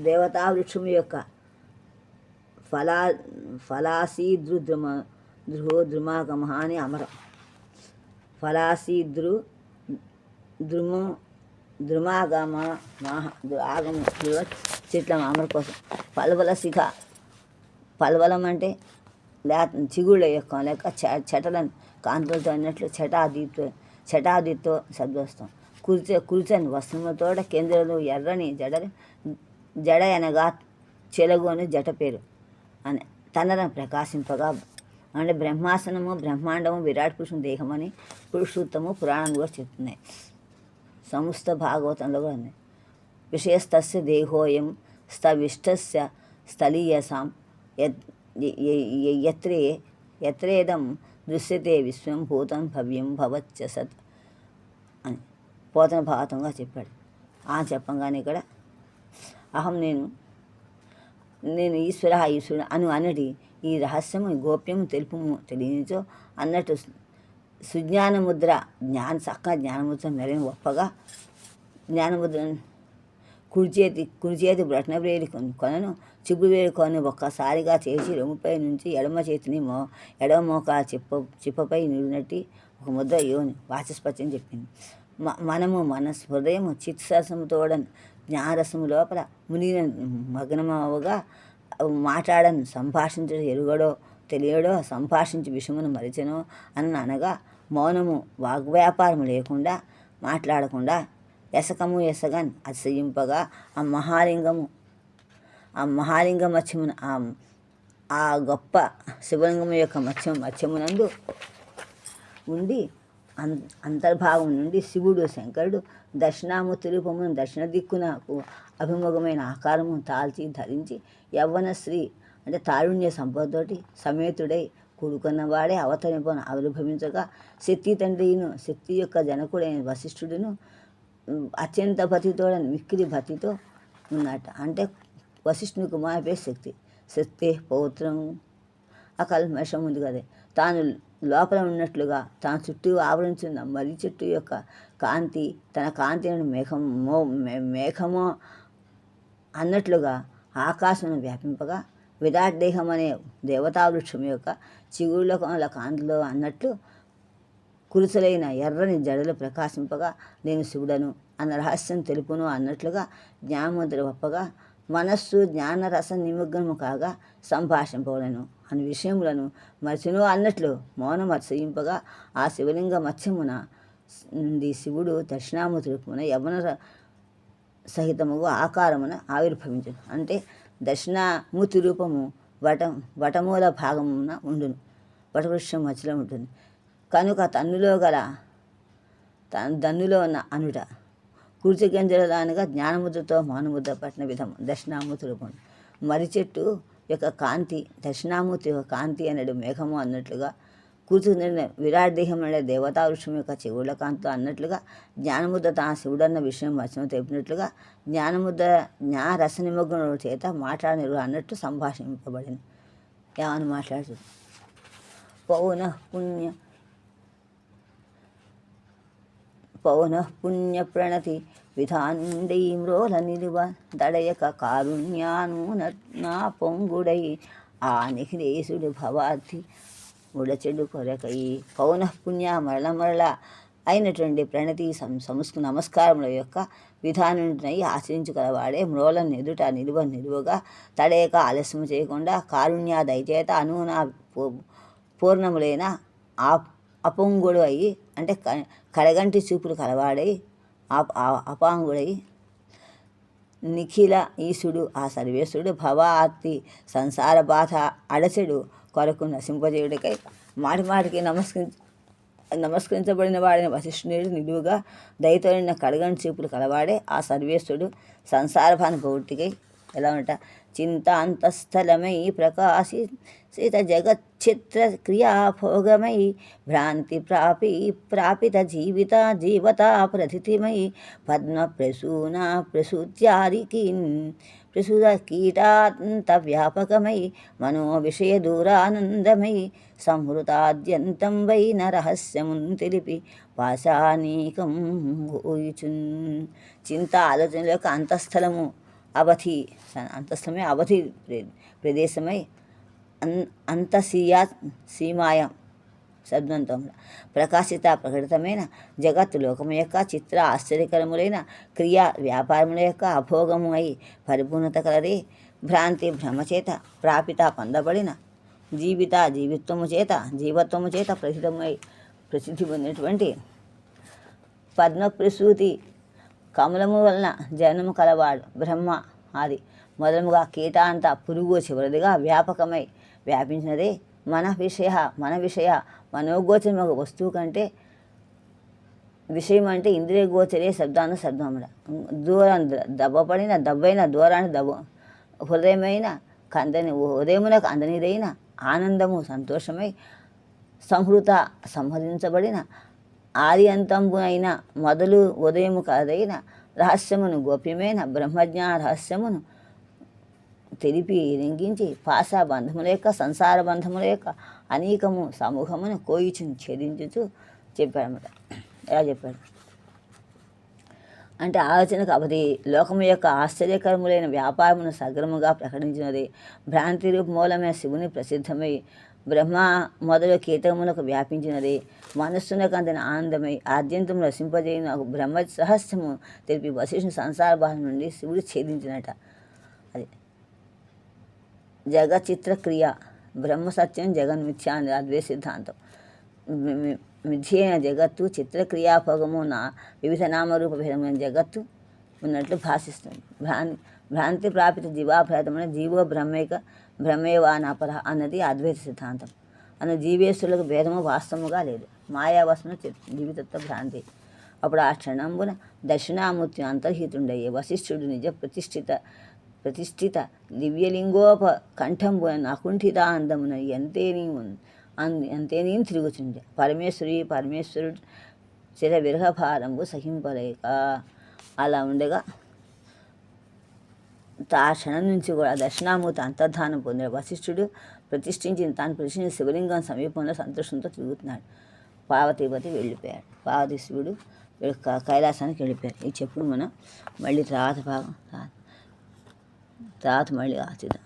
[SPEAKER 1] దేవతా వృక్షం యొక్క ద్రుమాగమ అని అమరం ద్రుమాగమ ఆగమ చెట్ల అమర కోసం పల్వలం అంటే చిగుళ్ళ యొక్క లేక చెటలను కాంతులతో అన్నట్లు చటాదీప్తో సద్వస్తం కుర్చని వస్త్రములతో కేంద్రలు ఎర్రని జడ అనగా చెలగు అని జట పేరు అని తనను ప్రకాశింపగా అంటే బ్రహ్మాసనము బ్రహ్మాండము విరాట్ పురుషుని దేహమని పురుషోత్తము పురాణం కూడా చెప్తున్నాయి. సమస్త భాగవతంలో కూడా ఉన్నాయి. విషయస్తస్య దేహోయం స్థవిష్టస్య స్థలీయసాం యత్రేదం దృశ్యతే విశ్వం భూతం భవ్యం భవచ్చ సత్ అని పోతన భాగవతంగా చెప్పాడు. చెప్పంగానే ఇక్కడ నేను నేను ఈశ్వరుడు అన్నటి ఈ రహస్యము గోప్యము తెలుపుము తెలియనిచో అన్నట్టు సుజ్ఞానముద్ర జ్ఞానముద్ర మెరని ఒప్పగా జ్ఞానముద్ర కుడి చేతి బ్రట్న వేలి కొనను చిబురు వేలి కొని ఒక్కసారిగా చేసి రొమ్ముపై నుంచి ఎడమ చేతిని ఎడమ మోక చిప్పపై నిడినట్టి ఒక ముద్ర యోని వాచస్పత్యం చెప్పింది. మనము హృదయము చిత్సరసముతోడను జ్ఞానరసము లోపల మునిగిన మగ్నమవగా మాట్లాడను సంభాషించడం ఎరుగడో తెలియడో సంభాషించి విషమును మరిచెనో అనగా మౌనము వాగ్వ్యాపారము లేకుండా మాట్లాడకుండా ఎసగన్ అతిశయింపగా ఆ మహాలింగ మత్స్యమున ఆ గొప్ప శివలింగము యొక్క మత్స్యమునందు ఉండి అంతర్భాగం నుండి శివుడు శంకరుడు దక్షిణామూర్తి రూపమును దక్షిణ దిక్కునకు అభిముఖమైన ఆకారము తాల్చి ధరించి యవ్వన స్త్రీ అంటే తారుణ్య సంపదతోటి సమేతుడై కూడుకున్నవాడే ఆవిర్భవించగా శక్తి తండ్రిను శక్తి యొక్క జనకుడైన వశిష్ఠుడును అత్యంత భక్తితో మిక్కిలి భక్తితో ఉన్నట్ట. అంటే వశిష్ఠుని కుమారి పేరు శక్తి పౌత్రం అకల్మషం ఉంది కదా, తాను లోపల ఉన్నట్లుగా తాను చుట్టూ ఆవరించిన మర్రి చెట్టు యొక్క కాంతి తన కాంతి మేఘమో అన్నట్లుగా ఆకాశమును వ్యాపింపగా విరాట్ దేహం అనే దేవతా వృక్షం యొక్క చిగుళ్ళ కాంతిలో అన్నట్లు కురుసలైన ఎర్రని జడలు ప్రకాశింపగా నేను శివుడను అన్న రహస్యం తెలుపును అన్నట్లుగా జ్ఞానముద్ర ఒప్పగా మనస్సు జ్ఞానరస నిమగ్నము కాగా సంభాషింపవలను అనే విషయములను మర్చిను అన్నట్లు మౌనం అతిశయింపగా ఆ శివలింగ మత్స్యమున నుండి శివుడు దక్షిణామూర్తి రూపమున యవ్వన సహితముగా ఆకారమున ఆవిర్భవించును. అంటే దక్షిణామూర్తి రూపము వటమూల భాగమున ఉండును, వటవృక్షం మధ్యలో ఉంటుంది కనుక దన్నులో ఉన్న అనుట కూర్చగంజలదానిగా జ్ఞానముద్రతో మౌనముద్ర పట్టిన విధము దక్షిణామూర్తి రూపం. మర్రి చెట్టు యొక్క కాంతి దక్షిణామూర్తి యొక్క కాంతి అనేది మేఘము అన్నట్లుగా కూర్చుని విరాట్ దేహం అనే దేవతా వృక్షం యొక్క చెవుల కాంతితో అన్నట్లుగా జ్ఞానముద్ర తా శివుడన్న విషయం వచనం తెలిపినట్లుగా జ్ఞానముద్ర రస నిమగ్నుడు చేత మాట్లాడినరు అన్నట్టు సంభాషింపబడింది. ఏమని మాట్లాడుతుంది? పౌనః పుణ్య ప్రణతి విధానుండై మ్రోల నిలువ దడయక కారుణ్యాను పొంగుడై ఆ నిఖిలేశుడు భవార్థి ముడచెడు కొరకై. పౌనః పుణ్య మరల అయినటువంటి ప్రణతి నమస్కారముల యొక్క విధానుడినై ఆచరించుగలవాడే మ్రోలను ఎదుట నిలువగా తడయక ఆలస్యము చేయకుండా కారుణ్య దయచేత అనుగుణ పూర్ణములైన అపొంగుడు అయి అంటే కడగంటి చూపులు కలవాడై అపాంగుడై నిఖిల ఈశుడు ఆ సర్వేశ్వరుడు భవార్తి సంసార బాధ అడచెడు కొరకు నశింపజేయుడికై మాటిమాటికి నమస్కరించబడిన వాడిని వశిష్ఠుడు నిలువుగా దయతోడిన కడగంటి చూపులు కలవాడే ఆ సర్వేశ్వరుడు సంసార బాధ పోగొట్టికై ఎలా ఉంట చింతాంతస్థలమై ప్రకాశిత జగచ్చిత్ర క్రియాభోగమై భ్రాంతి ప్రాపిత జీవత ప్రతిమై పద్మ ప్రసూత కీటాంత వ్యాపకమై మనో విషయ దూరానందమై సంహృతాద్యంతం వైన రహస్యమున్ తెలిపి పాశానీకం ఊయుచున్. చింత ఆలోచనల యొక్క అంతఃస్థలమే అవధి ప్రదేశమై సీమాయం శబ్దంతంలో ప్రకాశిత ప్రకటితమైన జగత్తు లోకము యొక్క చిత్ర ఆశ్చర్యకరములైన క్రియా వ్యాపారముల యొక్క అభోగము అయి పరిపూర్ణత కలదే భ్రాంతి భ్రమచేత ప్రాపిత పొందబడిన జీవత్వము చేత ప్రసిద్ధి పొందినటువంటి పద్మప్రసూతి కమలము వలన జనము కలవాడు బ్రహ్మ ఆది మొదలుగా కీటాంత పురుగు చివరిదిగా వ్యాపకమై వ్యాపించినదే మన విషయ మనోగోచరమ వస్తువు కంటే విషయం అంటే ఇంద్రియ గోచరే శబ్దముడ దూరం దబ్బైన దూరాన్ని హృదయమునకు అందనిదైన ఆనందము సంతోషమై సంహరించబడిన ఆది అంతంబునైన మొదలు ఉదయము కాదైన రహస్యమును గోప్యమైన బ్రహ్మజ్ఞాన రహస్యమును తెలిపి లింగించి పాశా బంధముల యొక్క సంసార బంధముల యొక్క అనేకము సమూహమును కోయిచుని ఛేదించుతూ చెప్పాడనమాట. ఎలా చెప్పాడు అంటే ఆలోచనకు అవధి లోకము యొక్క ఆశ్చర్యకరములైన వ్యాపారమును సగ్రముగా ప్రకటించినది. భ్రాంతి రూపమూలమైన శివుని ప్రసిద్ధమై బ్రహ్మ మొదలు కీటకములకు వ్యాపించినది. మనస్సునకు అందిన ఆనందమై ఆద్యంతం రసింపజేయన బ్రహ్మ రహస్యము తెలిపి వశిష్ఠుని సంసార బాధ నుండి శివుడు ఛేదించినట. అది జగచిత్ర క్రియ బ్రహ్మ సత్యం జగన్మిథ్యా అని అద్వైత సిద్ధాంతం. మిథ్యైన జగత్తు చిత్రక్రియాభోగము వివిధ నామరూప భేదమైన జగత్తు ఉన్నట్లు భాషిస్తుంది. భ్రాంతి ప్రాపిత జీవాభేదమైన జీవో బ్రహ్మేవానపర అన్నది అద్వైత సిద్ధాంతం. అన్న జీవేశ్వరులకు భేదము వాస్తవముగా లేదు. మాయావసన జీవితత్వ భ్రాంతి. అప్పుడు ఆ క్షణంబున దక్షిణామూర్తి అంతర్హితుండయ్యే వశిష్ఠుడు నిజ ప్రతిష్ఠిత దివ్యలింగోప కంఠంబున అకుంఠితానందమున ఎంతేనీ తిరుగుతుండే. పరమేశ్వరుడు చిర విరహభారంబు సహింపలేక అలా ఉండగా ఆ క్షణం నుంచి కూడా దక్షిణామూర్తి అంతర్ధానం పొందాడు. వశిష్ఠుడు తాను ప్రతిష్ఠించిన శివలింగం సమీపంలో సంతోషంతో తిరుగుతున్నాడు. పార్వతీపతి వెళ్ళిపోయాడు. పార్వతీ శివుడు కైలాసానికి వెళ్ళిపోయాడు. ఈ చెప్పుడు మనం మళ్ళీ తర్వాత మళ్ళీ ఆచిద్దాం.